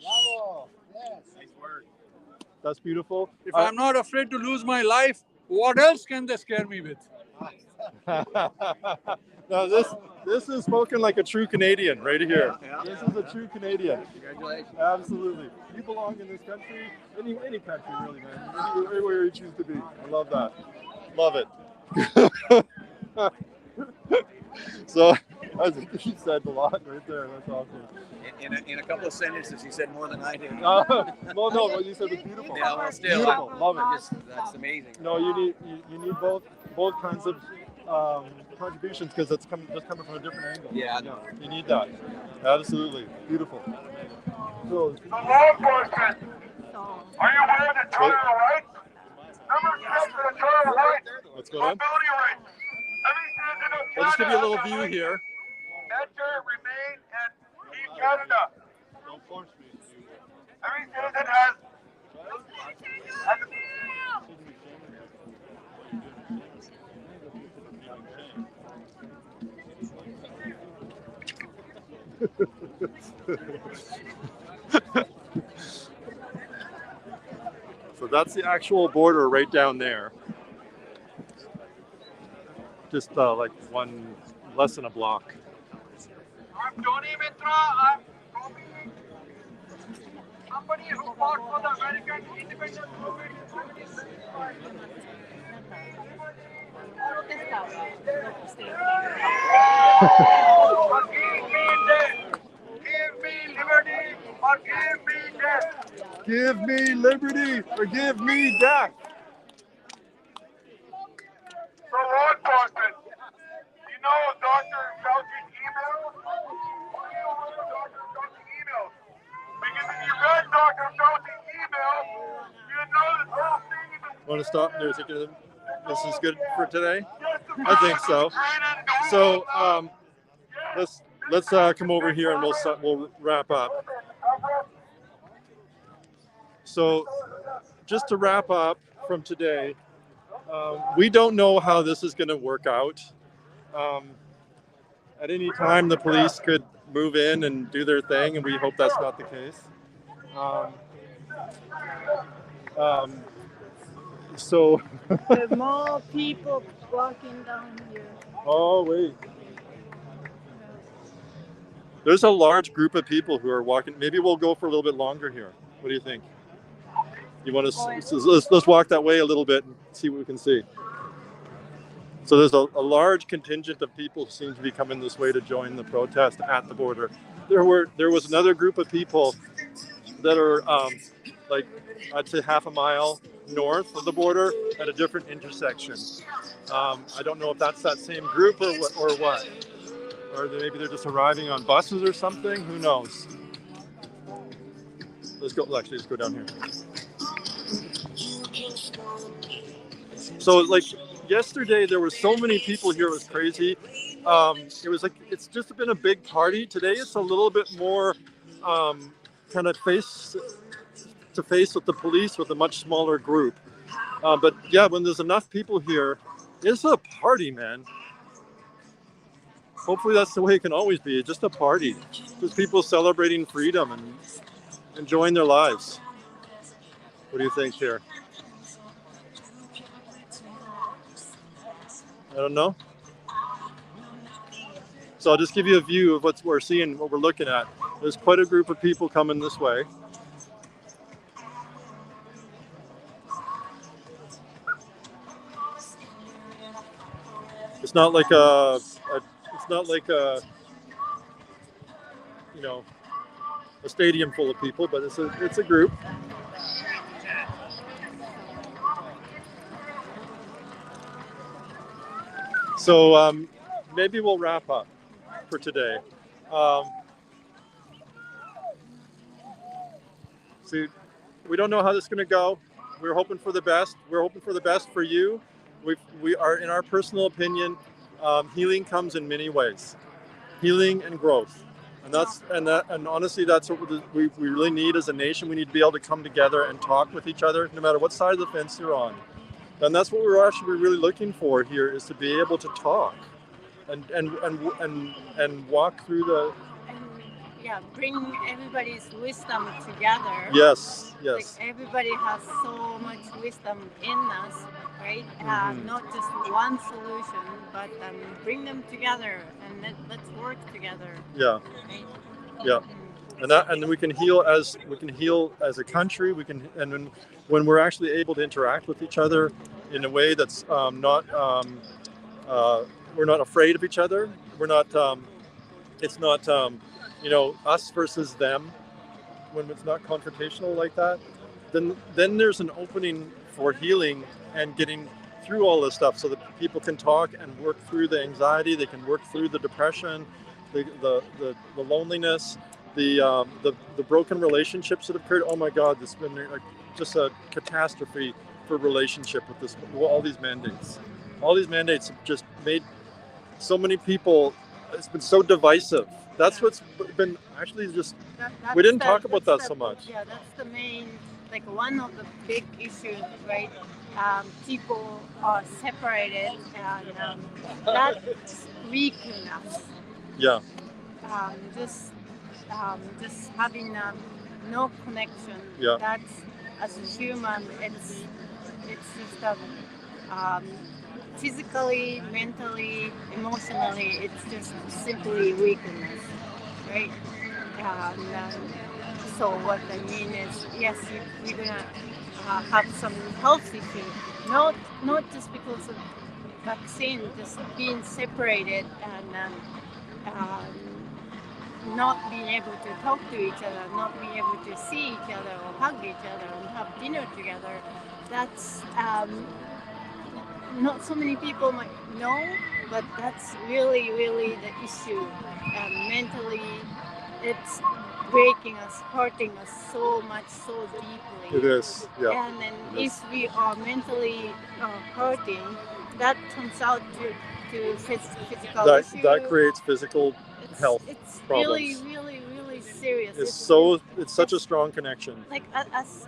That's beautiful. If I'm not afraid to lose my life, what else can they scare me with? Now this is spoken like a true Canadian right here. Yeah. This is a true Canadian. Congratulations. Absolutely. You belong in this country, any country really, man. Anywhere you choose to be. I love that. Love it. So I think he said a lot right there. That's awesome. In a couple of sentences, he said more than I did. Well, no, what you said was beautiful. Yeah, well, still, Beautiful. Love it. That's amazing. No, you need both kinds of contributions, because it's coming from a different angle. Yeah. You need that. Absolutely. Beautiful. So, Law enforcement, are you aware of the Charter of Rights? Number 6 of the Charter of Rights, what's going on? mobility rights. Every citizen of I'll just give you a little Canada view has the here. right to enter, remain, and leave Canada. Every citizen has So that's the actual border right down there. Just like less than a block. I'm Tony Mitra. I'm somebody who fought for the American independence movement in 1775. Forgive me death. Give me liberty. Forgive me death. Give me liberty or give me death. So law enforcement, you know Dr. Fauci's email? Because if you read Dr. Fauci's email, you know this whole thing is Want to stop there? This is good for today. I think so. So let's come over here and we'll wrap up. So just to wrap up from today, we don't know how this is going to work out. At any time, the police could move in and do their thing, and we hope that's not the case. So, There are more people walking down here. oh wait, there's a large group of people who are walking. Maybe we'll go for a little bit longer here. What do you think? You want to let's walk that way a little bit and see what we can see. So there's a large contingent of people who seem to be coming this way to join the protest at the border. There was another group of people that are like I'd say half a mile north of the border at a different intersection. I don't know if that's that same group or what. Or maybe they're just arriving on buses or something. Who knows? Let's go. Actually, let's go down here. So like yesterday, there were so many people here. It was crazy. It was like it's just been a big party. Today, it's a little bit more kind of face to face with the police with a much smaller group. But yeah, when there's enough people here, it's a party, man. Hopefully that's the way it can always be. Just a party. Just people celebrating freedom and enjoying their lives. What do you think here? I don't know. So I'll just give you a view of what we're seeing, what we're looking at. There's quite a group of people coming this way. It's not like you know, a stadium full of people, but it's a group. So maybe we'll wrap up for today. See, we don't know how this is going to go. We're hoping for the best. We're hoping for the best for you. We are, in our personal opinion, healing comes in many ways. Healing and growth. And honestly, that's what we really need as a nation. We need to be able to come together and talk with each other, no matter what side of the fence you're on. And that's what we're actually really looking for here, is to be able to talk and walk through the. Yeah, bring everybody's wisdom together. Yes. Like everybody has so much wisdom in us, right? Not just one solution, but bring them together and let's work together. Yeah. Right? Yeah. And we can heal as a country. We can, and when we're actually able to interact with each other in a way that's not we're not afraid of each other. We're not. It's not us versus them. When it's not confrontational like that, then there's an opening for healing and getting through all this stuff, so that people can talk and work through the anxiety. They can work through the depression, the loneliness. The broken relationships that have occurred. Oh my God, this has been like just a catastrophe for relationship with this. All these mandates have just made so many people. It's been so divisive. That's what's been actually just. We didn't talk about that so much. Yeah, that's the main, like one of the big issues, right? People are separated, and that's weakening us. Yeah. Just having no connection. Yeah. That's, as a human, it's just physically, mentally, emotionally, it's just simply weakness, right? So what I mean is, yes, we're gonna have some health issues, not just because of vaccine, just being separated and not being able to talk to each other, not being able to see each other or hug each other and have dinner together. That's not so many people might know, but that's really, really the issue. Mentally, it's breaking us, hurting us so much, so deeply. It is, yeah. And then if we are mentally hurting, that comes out to physical issues. That creates physical health problems. It's really, really serious. It's such a strong connection. Like as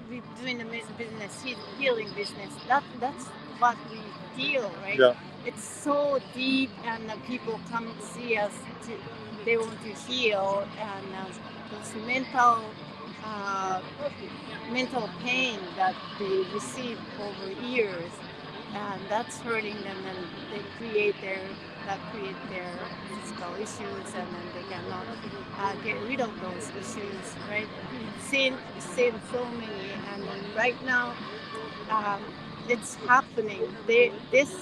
we're doing the business, healing business. That's what we feel, right? Yeah. It's so deep, and people come see us. They want to heal, and those mental mental pain that they receive over years, and that's hurting them, and they create their physical issues, and then they cannot get rid of those issues, right? We've seen so many, and then right now it's happening. This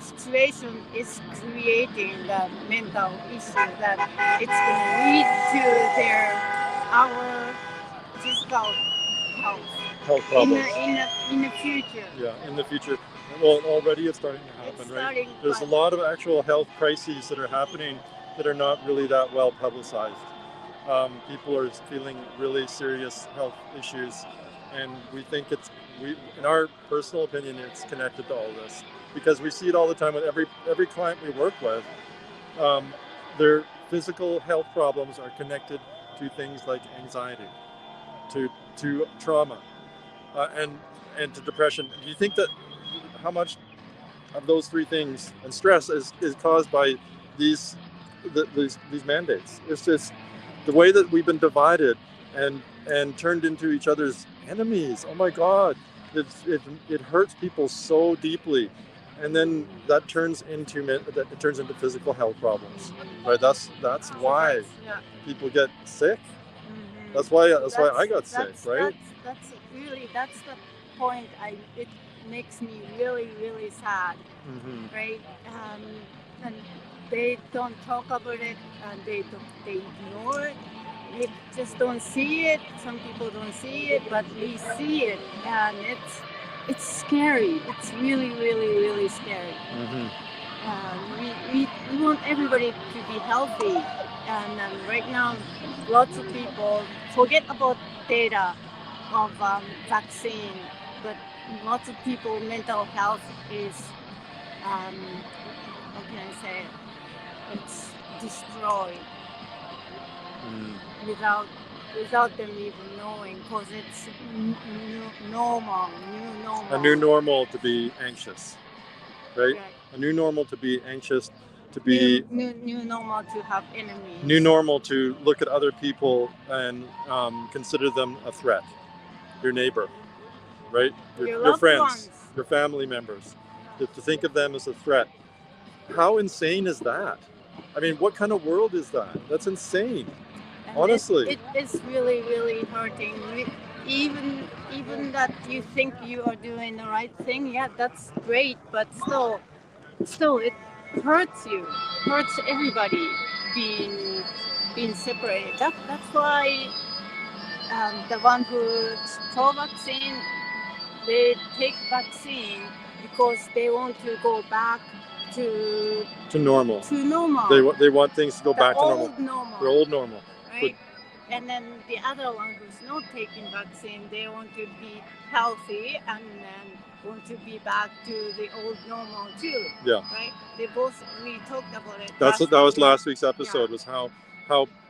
situation is creating the mental issue that it's going to lead to our physical health Health problems. in the future. Yeah, in the future. Well, already it's starting to happen, It's right? starting, There's a but- lot of actual health crises that are happening that are not really that well publicized. People are feeling really serious health issues, and we think in our personal opinion, it's connected to all this because we see it all the time with every client we work with. Their physical health problems are connected to things like anxiety, to trauma, and to depression. Do you think that how much of those three things and stress is caused by these mandates? It's just the way that we've been divided and turned into each other's enemies. Oh my God, it hurts people so deeply, and then that turns into physical health problems, right? That's why Yeah. people get sick. Mhm. That's why I got sick, right? That's the point. It makes me really sad, Mm-hmm. right? And they don't talk about it, and they ignore it. They just don't see it. Some people don't see it, but we see it, and it's scary. It's really scary. Mm-hmm. We want everybody to be healthy, and right now, lots of people forget about data of vaccine, but lots of people mental health is how can I say it? It's destroyed without them even knowing, because it's new normal. A new normal to be anxious, right? Right. A new normal to be anxious, to be New normal to have enemies. new normal to look at other people and consider them a threat. Your neighbor, right? Your Your loved friends, ones. your family members, to think of them as a threat. How insane is that? I mean, what kind of world is that? That's insane. And Honestly. it is really hurting. Even that you think you are doing the right thing, yeah, that's great, but still it hurts you, hurts everybody being separated. That's why the one who pro vaccine, they take vaccine because they want to go back to normal. normal. They want things to go back to normal. Old normal. The old normal. Right? And then the other one who's not taking vaccine, they want to be healthy and then want to be back to the old normal too. Yeah. Right? We talked about it. That was last week's Yeah. episode, was how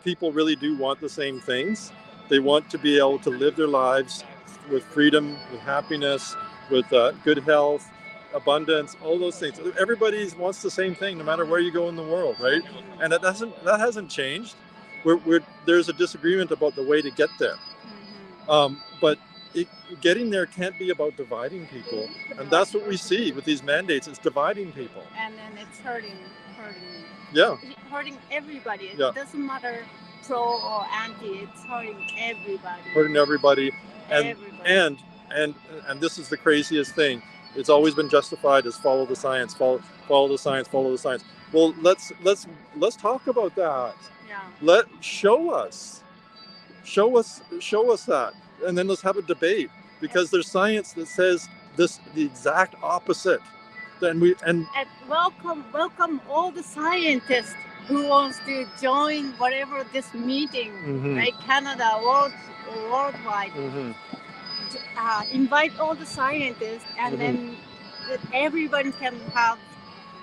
people really do want the same things. They want to be able to live their lives with freedom, with happiness, with good health, abundance, all those things. Everybody wants the same thing, no matter where you go in the world, right? And that hasn't changed. There's a disagreement about the way to get there, but getting there can't be about dividing people, and that's what we see with these mandates. It's dividing people, And then it's hurting yeah, everybody. It Yeah. doesn't matter pro or anti. It's hurting everybody. hurting everybody. Everybody. And this is the craziest thing. It's always been justified as follow the science, follow the science, follow the science. Well, let's talk about that. Yeah. Show us that, and then let's have a debate, because there's science that says the exact opposite. And welcome all the scientists who wants to join whatever this meeting, right? Canada, worldwide. Invite all the scientists, and then everyone can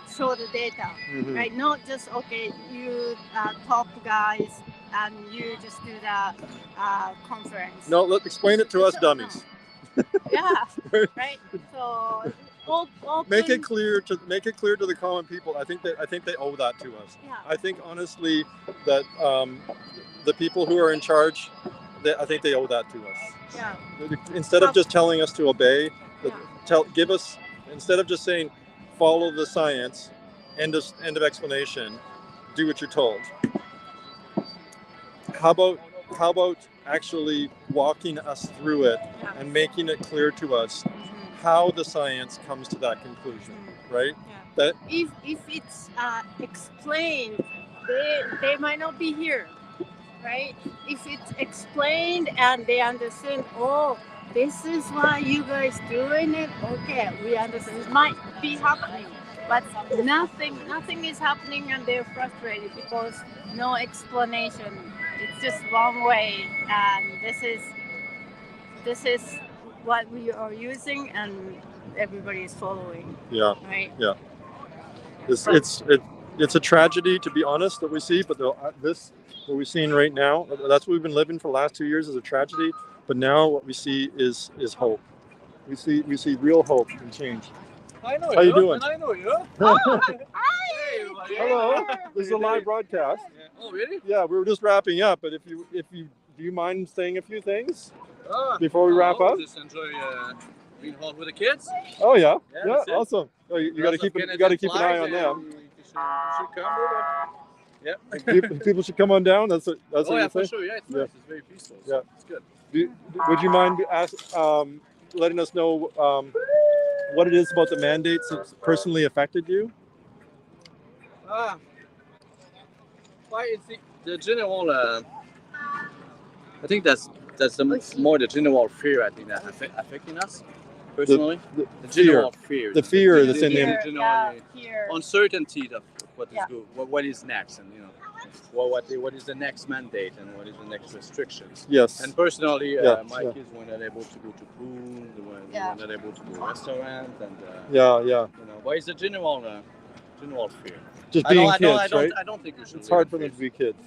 show the data, right? Not just you top guys and you just do the conference. No, explain it to us dummies. Yeah, right. So open, Make it clear to the common people. I think they owe that to us. Yeah. I think honestly that the people who are in charge, I think they owe that to us. Yeah. Instead of just telling us to obey, Yeah. give us, instead of just saying follow the science, end of explanation, do what you're told. How about actually walking us through it Yeah. and making it clear to us how the science comes to that conclusion, right? Yeah. That If it's explained, they might not be here, right? If it's explained and they understand, oh, this is why you guys doing it. Okay, we understand. It might be happening, but nothing is happening, and they're frustrated because no explanation. It's just one way, and this is what we are using, and everybody is following. yeah, Right. yeah. It's a tragedy, to be honest, that we see, but this what we're seeing right now, that's what we've been living for the last 2 years, is a tragedy. But now what we see is hope. We see real hope and change. I know How you doing? And I know you. Hey, buddy. Hello. This is a live broadcast. Yeah. Oh, really? Yeah, we were just wrapping up, but if you do you mind saying a few things Ah, before we wrap up? Just enjoy being home with the kids. Oh yeah, Yeah, yeah, that's it. awesome. Oh, you got to keep an eye on them. You should come over. Yeah. People should come on down. That's what Oh yeah, you're for saying. sure. Yeah, it's Yeah. nice. It's very peaceful. Yeah. It's good. Would you mind letting us know what it is about the mandates that's personally affected you? Why is the general? I think that's more the general fear. I think that affecting us personally. The general fear. The fear that's in Fear, them. general fear. uncertainty of what is Yeah. good, what is next, and what is the next mandate and what is the next restrictions. Yes. And personally, my yeah. kids were not able to go to pool, they were Yeah. not able to go to restaurant, and Yeah. what is the general fear? Just being kids, right? I don't think we should. It's live hard in for them fear. to be kids.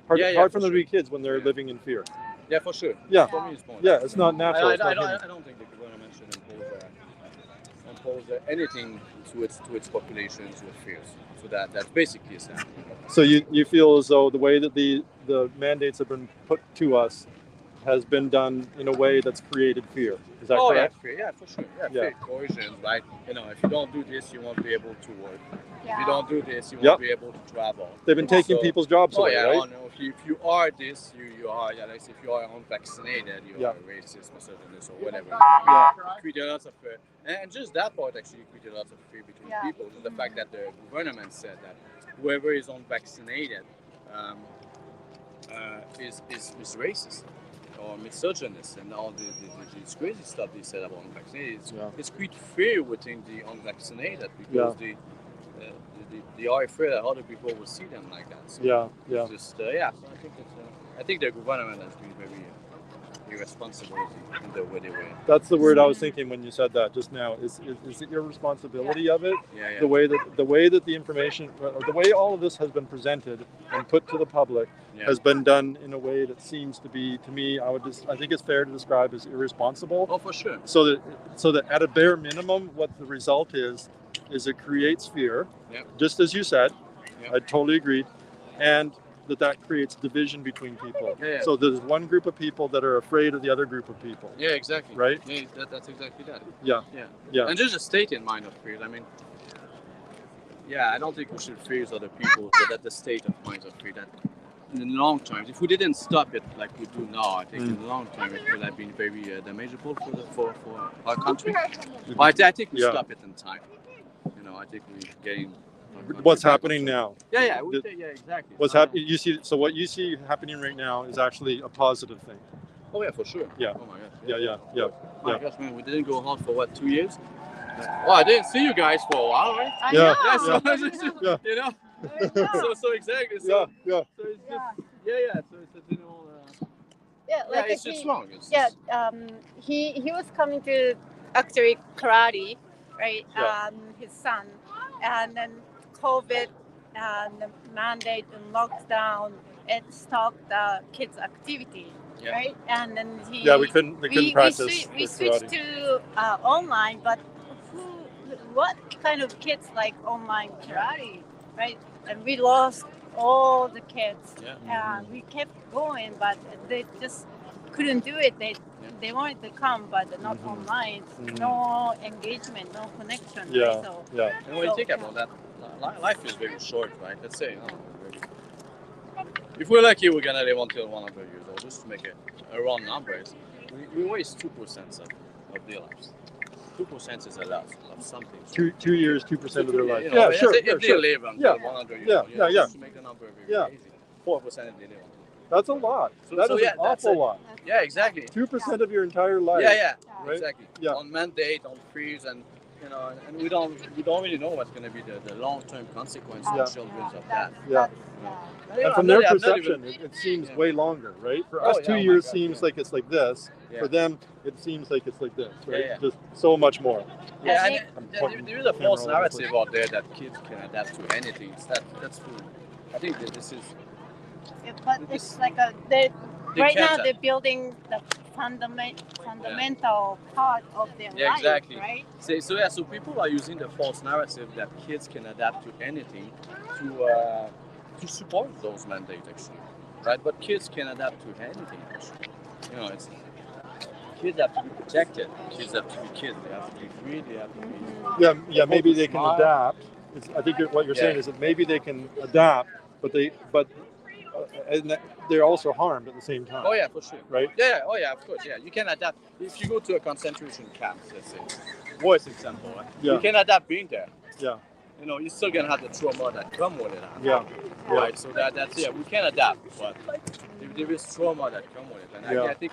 Hard Yeah, for for them to sure. be kids when they're Yeah. living in fear. Yeah, for sure. Yeah. For me, it's more. Yeah, it's not natural. I It's not don't human. think the government should impose anything to its populations with fears. So that's basically a stand. So you feel as though the way that the mandates have been put to us has been done in a way that's created fear. Is that correct? Yeah, fear. Yeah, for sure. Yeah, Yeah. fear, coercion, right? If you don't do this, you won't be able to work. If you Yeah. don't do this, you Yep. won't be able to travel. They've been taking So- people's jobs Oh away, yeah, right? oh, no. If you are this, you are. Yeah, like if you are unvaccinated, you Yeah. are racist, misogynist, or whatever. Yeah. You create a lot of fear, and just that part actually created a lot of fear between Yeah. people. Just the fact that the government said that whoever is unvaccinated is racist or misogynist, and all this crazy stuff they said about unvaccinated. It's create fear within the unvaccinated because they are afraid that other people will see them like that. So Yeah. it's just so I think the government has been very irresponsible in the way they were. That's the word I was thinking when you said that just now. Is it your responsibility of it? Yeah. The way that the information, or the way all of this has been presented and put to the public, Yeah. has been done in a way that seems to be, to me, I think it's fair to describe as irresponsible. Oh, for sure. So that at a bare minimum, what the result is it creates fear. Yeah. Just as you said, Yeah. I totally agreed, and that creates division between people. Yeah. So there's one group of people that are afraid of the other group of people. Yeah, exactly. Right? Yeah, that's exactly that. Yeah. Yeah. Yeah. And there's a state in mind of fear. I mean, yeah, I don't think we should fear other people, but that the state of mind of fear that in the long term, if we didn't stop it like we do now, I think in the long term it would have been very damageable for our country. But I think we Yeah. stop it in time. I think we're getting. What's happening now? Yeah, exactly. You see, so what you see happening right now is actually a positive thing. Oh yeah, for sure. Yeah. Oh my god. Yeah. Oh my gosh, man, we didn't go out for what, 2 years? Oh, I didn't see you guys for a while, right? I Yeah. know. Yeah, so Yeah. so exactly. So, Yeah. so it's just So it's a general. Like it's just wrong. It's Yeah, just- he was coming to actually karate, right? Yeah. His son, and then COVID and the mandate and lockdown, it stopped the kids' activity, Yeah. right? And then We couldn't practice we the switched karate. to online, but what kind of kids like online karate, right? And we lost all the kids. Yeah. We kept going, but they just couldn't do it. They wanted to come, but not online. No engagement, no connection. Yeah, Right? So, yeah. And when you think about that, life is very short, right? Let's say, if we're lucky, we're gonna live until 100 years old. Just to make a round numbers, we waste 2% of their lives. 2% is a lot of something. 2 years, 2% of their life. You know, Yeah, sure. If they live until 100 years old, Yeah. just to make the number very easy. 4% if they live. That's a lot. That is an awful lot. Yeah, exactly. 2% of your entire life. Yeah, right? exactly. Yeah. On mandate, on freeze, and and we don't really know what's going to be the long-term consequences of children of that. Yeah. And from their perception, it seems way longer, right? For us, 2 years seems like it's like this. Yeah. For them, it seems like it's like this, right? Yeah. Just so much more. Yeah, and there is a false narrative out there that kids can adapt to anything. That's true. I think that this is. Yeah, but it's like right now they're building the fundamental part of their life, exactly. right? So people are using the false narrative that kids can adapt to anything to support those mandates, actually, right? But kids can adapt to anything, actually. It's kids have to be protected. Kids have to be kids. They have to be free. They have to be. Yeah. Maybe they can adapt. I think what you're saying is that maybe they can adapt, but and they're also harmed at the same time. Oh yeah, for sure. Right? Yeah. Oh yeah, of course. Yeah, you can adapt. If you go to a concentration camp, let's say, worst example, right? Yeah. You can adapt being there. Yeah. You're still gonna have the trauma that come with it. Yeah. Right. So that's we can adapt, but there is trauma that come with it. And I think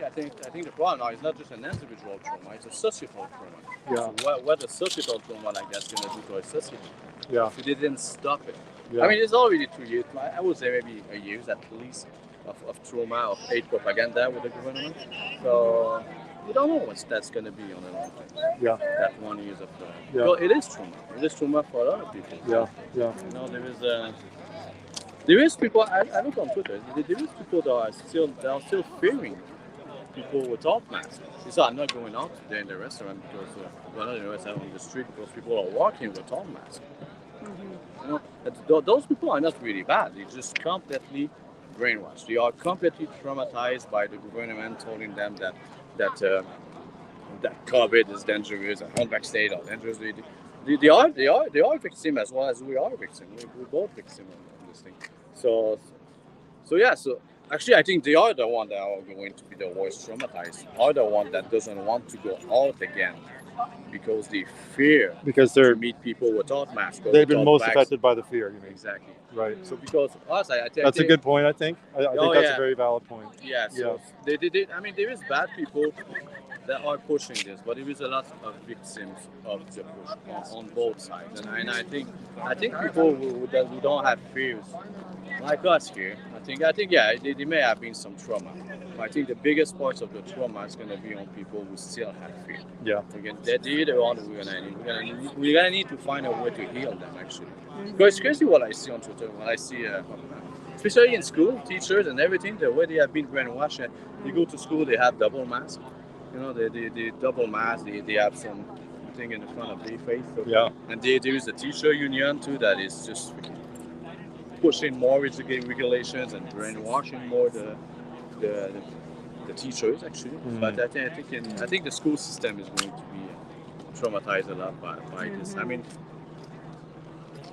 the problem now is not just an individual trauma; it's a societal trauma. Yeah. So what a societal trauma like that's gonna do to a society? Yeah. If they didn't stop it. Yeah. I mean, it's already 2 years. I would say maybe a year at least of trauma, of hate propaganda with the government. So you don't know what that's going to be on the long term. Yeah. That 1 year of Yeah. it is trauma. It is trauma for a lot of people. Yeah. There is people. I look on Twitter. There is people that are still fearing people without masks. They say, I'm not going out today in the restaurant because we're not in the restaurant on the street because people are walking without masks. Those people are not really bad. They're just completely brainwashed. They are completely traumatized by the government telling them that COVID is dangerous and unvaccinated are dangerous. They are victims as well as we are victims. We're both victims of this thing. So actually, I think they are the one that are going to be the worst traumatized. Are the one that doesn't want to go out again. Because they fear to meet people without masks. They've been most affected by the fear, you mean? Exactly. Right. So because us, I think that's a good point. I think that's a very valid point. Yeah. So they I mean, there is bad people that are pushing this, but there is a lot of victims of the push on both sides, and I think people who don't have fears like us here. I think they may have been some trauma. But I think the biggest part of the trauma is going to be on people who still have fear. Yeah. Again, they're the one we're gonna need to find a way to heal them actually. Because it's crazy what I see on Twitter when I see, especially in school, teachers and everything, the way they have been brainwashed. You go to school, they have double masks. They double mask. They have some thing in the front of their face. So, yeah. And there is a teacher union too that is just pushing more regulations and brainwashing more the teachers actually. But I think the school system is going to be traumatized a lot by this. I mean,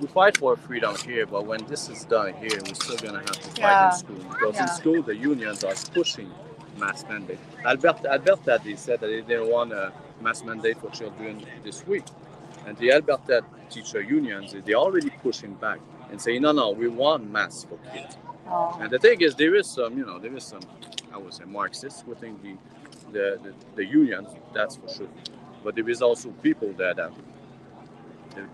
we fight for freedom here, but when this is done here, we're still gonna have to fight in school because in school the unions are pushing mask mandate. Alberta, they said that they didn't want a mask mandate for children this week, and the Alberta teacher unions they're already pushing back and saying no, we want masks for kids. And the thing is, there is some I would say Marxists within the unions, that's for sure. But there is also people that are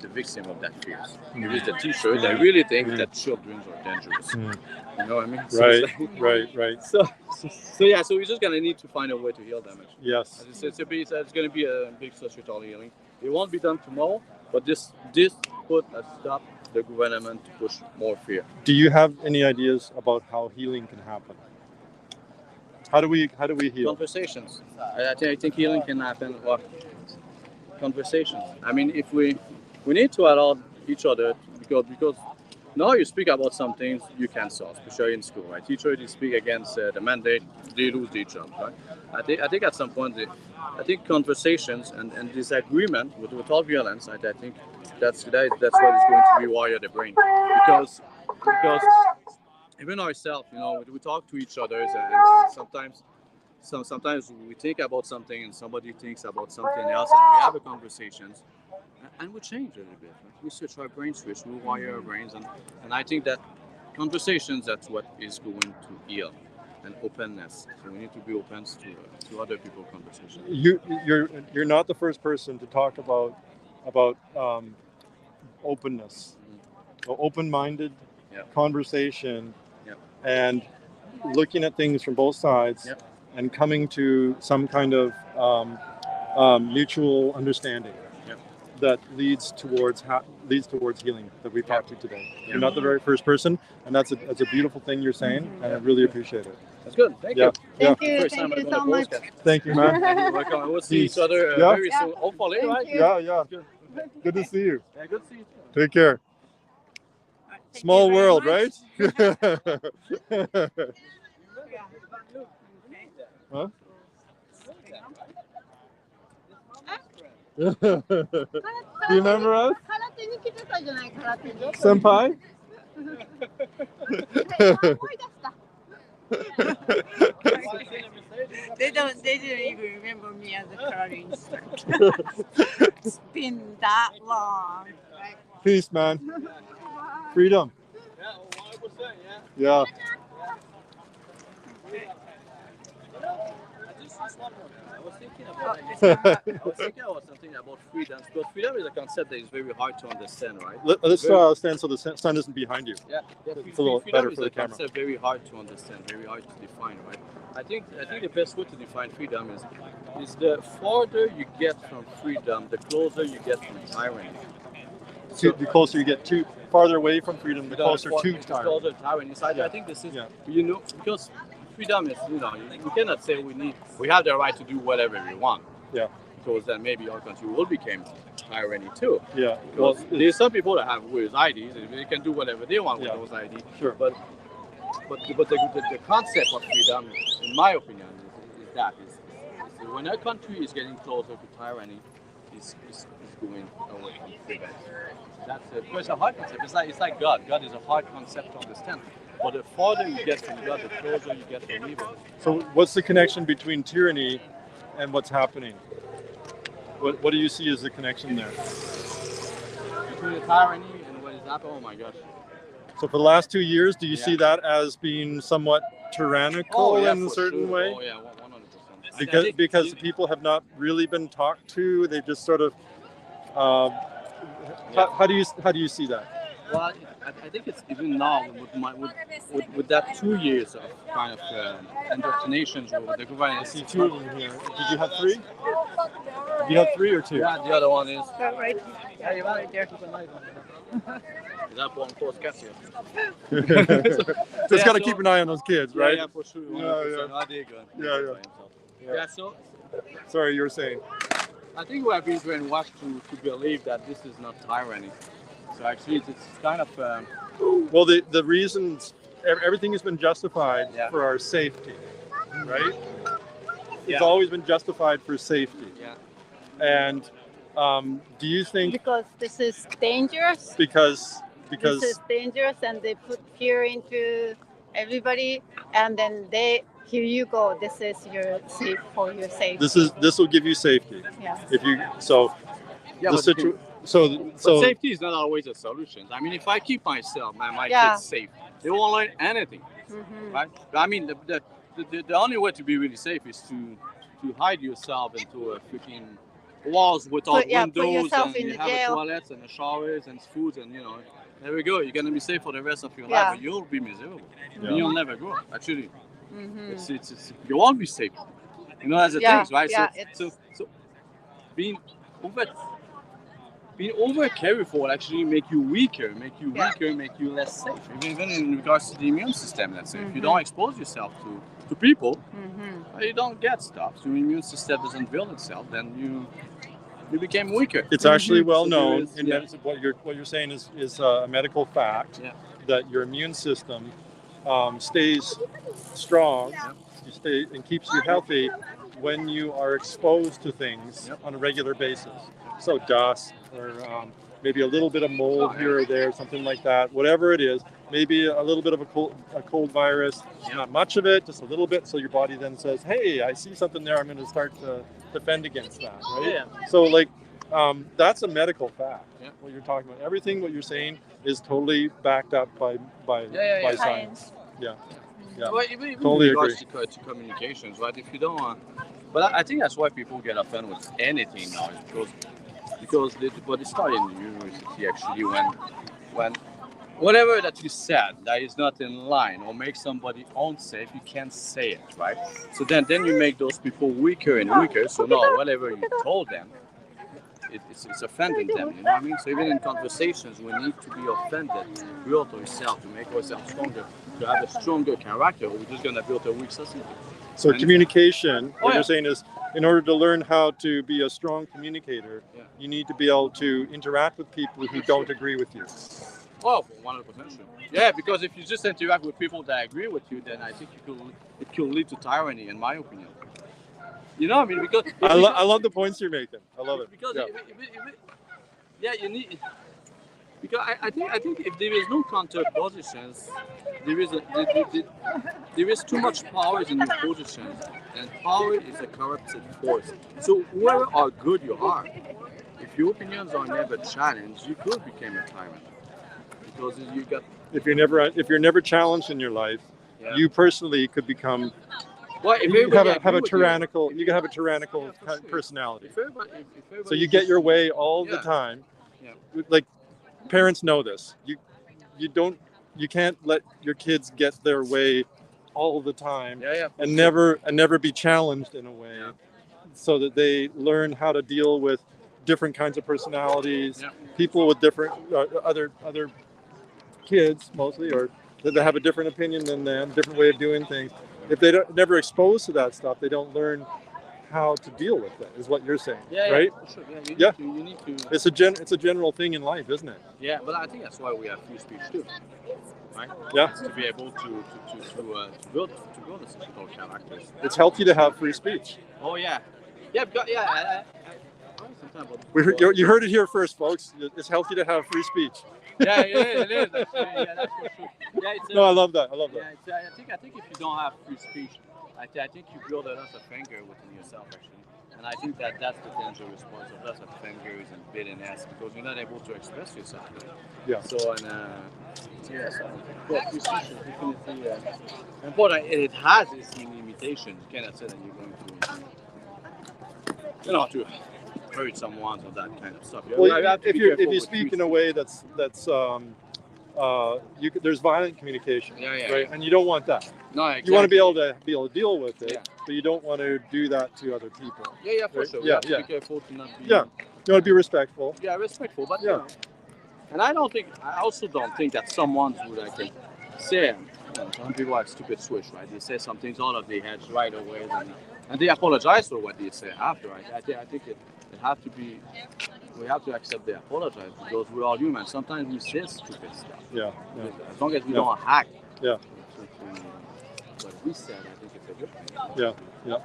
the victim of that fears. There is the teachers that really think that children are dangerous. You know what I mean? Right. So we're just gonna need to find a way to heal them. Actually. Yes. It's gonna be a big societal healing. It won't be done tomorrow, but this put a stop the government to push more fear. Do you have any ideas about how healing can happen? How do we heal? Conversations. I think healing can happen. Well, conversations. I mean, if we need to allow each other because Now you speak about some things you can solve, especially in school, right? Teacher, they speak against the mandate, they lose their job, right? I think at some point, I think conversations and disagreement without violence, I think that's what is going to rewire the brain, because even ourselves, we talk to each other, and sometimes we think about something and somebody thinks about something else, and we have a conversations. And we change a little bit. Right? We switch our brain switch, we wire our brains, and I think that conversations, that's what is going to heal, and openness. So we need to be open to other people's conversations. You're not the first person to talk about openness, so open-minded conversation, and looking at things from both sides, and coming to some kind of mutual understanding. That leads towards healing that we've talked to today. You're not the very first person, and that's a beautiful thing you're saying, and I really appreciate it. That's good. Thank you. Thank you so much. Thank you, man. Welcome. We'll see each other very soon. Hopefully, right? Yeah. Good to see you. Yeah, good to see you. Take care. Small world, right? Huh? Do you remember us? Senpai? They didn't even remember me as a karate instructor. It's been that long. Peace, man. Freedom. Yeah. I was thinking about something about freedom, because freedom is a concept that is very hard to understand, right? Let's stand so the sun isn't behind you. Yeah, it's a little better for the camera. Freedom is a concept very hard to understand, very hard to define, right? I think the best way to define freedom is the farther you get from freedom, the closer you get from tyranny. So the closer you get farther away from freedom, the closer to tyranny. So I think this is, because freedom is, we cannot say we have the right to do whatever we want. Yeah. Because then maybe our country will become tyranny too. Yeah. Well, there's some people that have weird IDs, and they can do whatever they want with those IDs. Sure. But the concept of freedom, in my opinion, is when a country is getting closer to tyranny, is going away from freedom. That's it's a hard concept. It's like God. God is a hard concept to understand. But the farther you get from God, the closer you get from evil. So what's the connection between tyranny and what's happening? What do you see as the connection there? Between the tyranny and what is happening, oh my gosh. So for the last 2 years, do you see that as being somewhat tyrannical in a certain way? Oh yeah, 100%. Because people have not really been talked to, they just sort of. How do you see that? Well, I think it's even now with that 2 years of kind of indoctrination with the government. I see two of them here. Did you have three? Did you have three or two? Yeah, the other one is. Right. Yeah, you're right there. Keep an eye on it. That one close casket. Just got to keep an eye on those kids, right? Yeah, for sure. Yeah. So. Sorry, you were saying. I think we have been brainwashed to believe that this is not tyranny. So actually, it's kind of. Well, the reasons, everything has been justified for our safety, right? It's always been justified for safety. Yeah. And do you think? Because this is dangerous. Because this is dangerous, and they put fear into everybody, and then here you go. This is your safe for your safety. This will give you safety. Yeah. If you But safety is not always a solution. I mean, if I keep my kids safe, they won't learn anything, right? I mean, the only way to be really safe is to hide yourself into a freaking walls without windows, and you have a toilets and a showers and food, and there we go. You're gonna be safe for the rest of your life, but you'll be miserable. And you'll never grow. Actually, it's you won't be safe. That's the thing, right? So being over careful will actually make you weaker, make you less safe. Even in regards to the immune system, let's say, if you don't expose yourself to people, you don't get stuff. So your immune system doesn't build itself, then you became weaker. It's actually well So there known is- in yeah. medicine. What you're saying is a medical fact Yeah. that your immune system stays strong, you stay and keeps you healthy when you are exposed to things Yep. on a regular basis. So dust or maybe a little bit of mold here or there, something like that. Whatever it is, maybe a little bit of a cold virus, not much of it, just a little bit. So your body then says, "Hey, I see something there. I'm going to start to defend against that." Right? Yeah. So like that's a medical fact. Yeah. What you're talking about, everything what you're saying is totally backed up by Yeah. science. Yeah. Yeah. Well, even Totally in regards to communications, right? If you don't, but I think that's why people get offended with anything now, is because but it started in the university actually when whatever that you said that is not in line or makes somebody unsafe, you can't say it, right? So then you make those people weaker and weaker. So now whatever you told them, it's offending them, you know what I mean? So even in conversations, we need to be offended, build ourselves to make ourselves stronger, to have a stronger character, or we're just gonna build a weak society. So And- communication, what yeah. you're saying is, in order to learn how to be a strong communicator, Yeah. you need to be able to interact with people who don't agree with you. Oh, 100% sure. Yeah, because if you just interact with people that agree with you, then I think it could lead to tyranny, in my opinion. You know what I mean? Because I love the points you're making. I love it. Because Yeah. you need. Because I think if there is no counter positions, there is too much power in your positions, and power is a corrupted force. So whoever are good you are, if your opinions are never challenged, you could become a tyrant. Because you got. If you're never challenged in your life, Yeah. you personally could become. Well, if You everybody have agree a with tyrannical. You can have a tyrannical for sure. personality. If everybody So you get your way all the Yeah. time. Yeah. Like parents know this. You can't let your kids get their way all the time for and sure. never be challenged in a way, Yeah. so that they learn how to deal with different kinds of personalities, Yeah. people with different other kids mostly, or that they have a different opinion than them, different way of doing things. If they don't never exposed to that stuff, they don't learn how to deal with it. Is what you're saying, right? For sure. Yeah, Yeah. you need to. It's a general thing in life, isn't it? Yeah, but I think that's why we have free speech too, right? Yeah. To be able to build a social characters. It's healthy to have free speech. Oh yeah, yeah, because, yeah. Sometimes You heard it here first, folks. It's healthy to have free speech. Yeah, it is. Actually. Yeah, that's for sure. Yeah, it's, No, I love that. Yeah, I think if you don't have free speech, I think you build a lot of anger within yourself actually, and I think that's the dangerous part of lots of angers and bitterness because you're not able to express yourself. Yeah. So free speech is definitely important. And it has its limitations. You cannot say that you're going to hurt someone or that kind of stuff. Well, if you speak in a way that's there's violent communication, right? And you don't want that. No, exactly. You want to be able to deal with it, Yeah. but you don't want to do that to other people. Yeah, for Right? sure. Yeah, You have to yeah. be careful to not be. Yeah, you want to be respectful. Yeah, respectful, but Yeah. And I also don't think that someone would say. Some people have stupid switch, right? They say some things out of their heads right away, and they apologize for what they say after. Right? I think it have to be. We have to accept they apologize because we're all human. Sometimes we say stupid stuff. Yeah. As long as we don't hack. Yeah. What we said, I think it's a good thing. Yeah.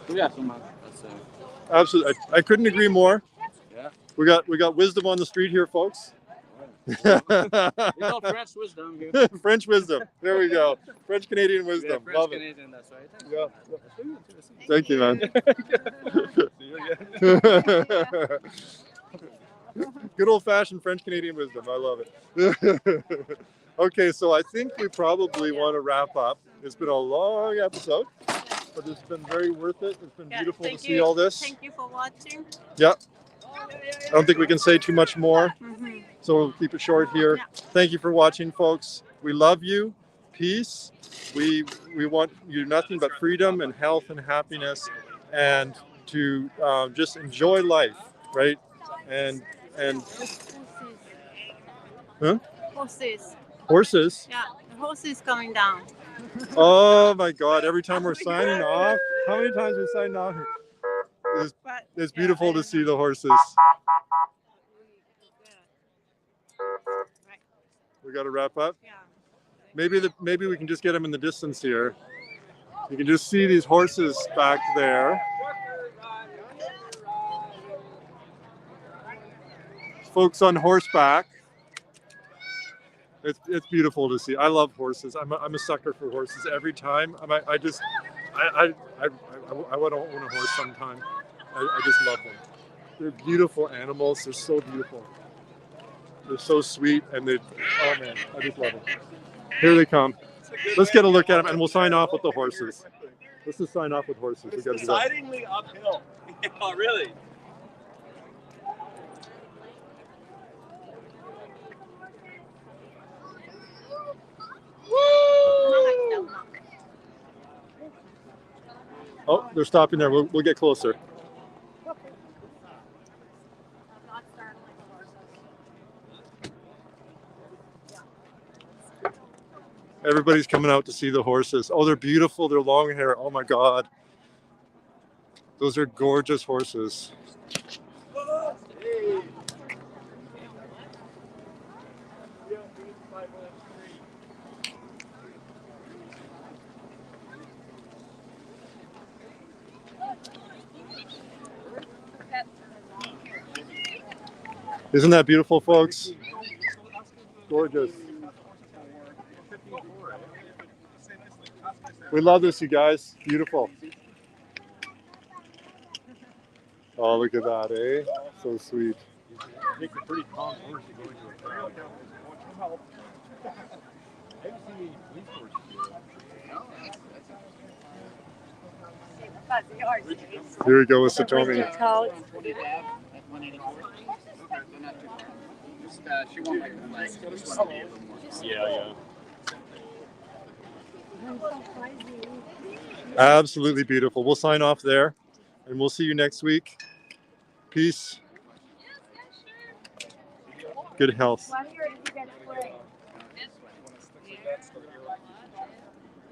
So yeah, so man, that's. Absolutely. I couldn't agree more. Yeah. We got wisdom on the street here, folks. We got French wisdom here. French wisdom. There we go. French Canadian wisdom. French Love it. Canadian, that's right. Yeah. That's very interesting. Thank you, man. See you again. Good old-fashioned French Canadian wisdom. I love it. Okay, so I think we probably want to wrap up. It's been a long episode, but it's been very worth it. It's been beautiful to see all this. Thank you for watching. Yeah. I don't think we can say too much more, so we'll keep it short here. Yeah. Thank you for watching, folks. We love you. Peace. We want you nothing but freedom and health and happiness, and to just enjoy life, right? And huh? Horses. Yeah, the horse is coming down. Oh my God! Every time we're signing off, how many times we sign off? But It's beautiful to see the horses. We got to wrap up. Maybe we can just get them in the distance here. You can just see these horses back there. Folks on horseback. It's beautiful to see. I love horses. I'm a sucker for horses every time. I want to own a horse sometime. I just love them. They're beautiful animals. They're so beautiful. They're so sweet, and oh man, I just love them. Here they come. Let's get a look at them, and we'll sign off with the horses. Let's just sign off with horses. It's decidedly uphill. Oh, really? Oh, they're stopping there. We'll get closer. Everybody's coming out to see the horses. Oh, they're beautiful. They're long hair. Oh my God. Those are gorgeous horses. Isn't that beautiful, folks? Gorgeous. We love this, you guys. Beautiful. Oh, look at that, eh? So sweet. Take a pretty calm horse to go into a crowd. I haven't seen any police horses do. Here we go with Satomi. Yeah. Absolutely beautiful. We'll sign off there, and we'll see you next week. Peace. Good health.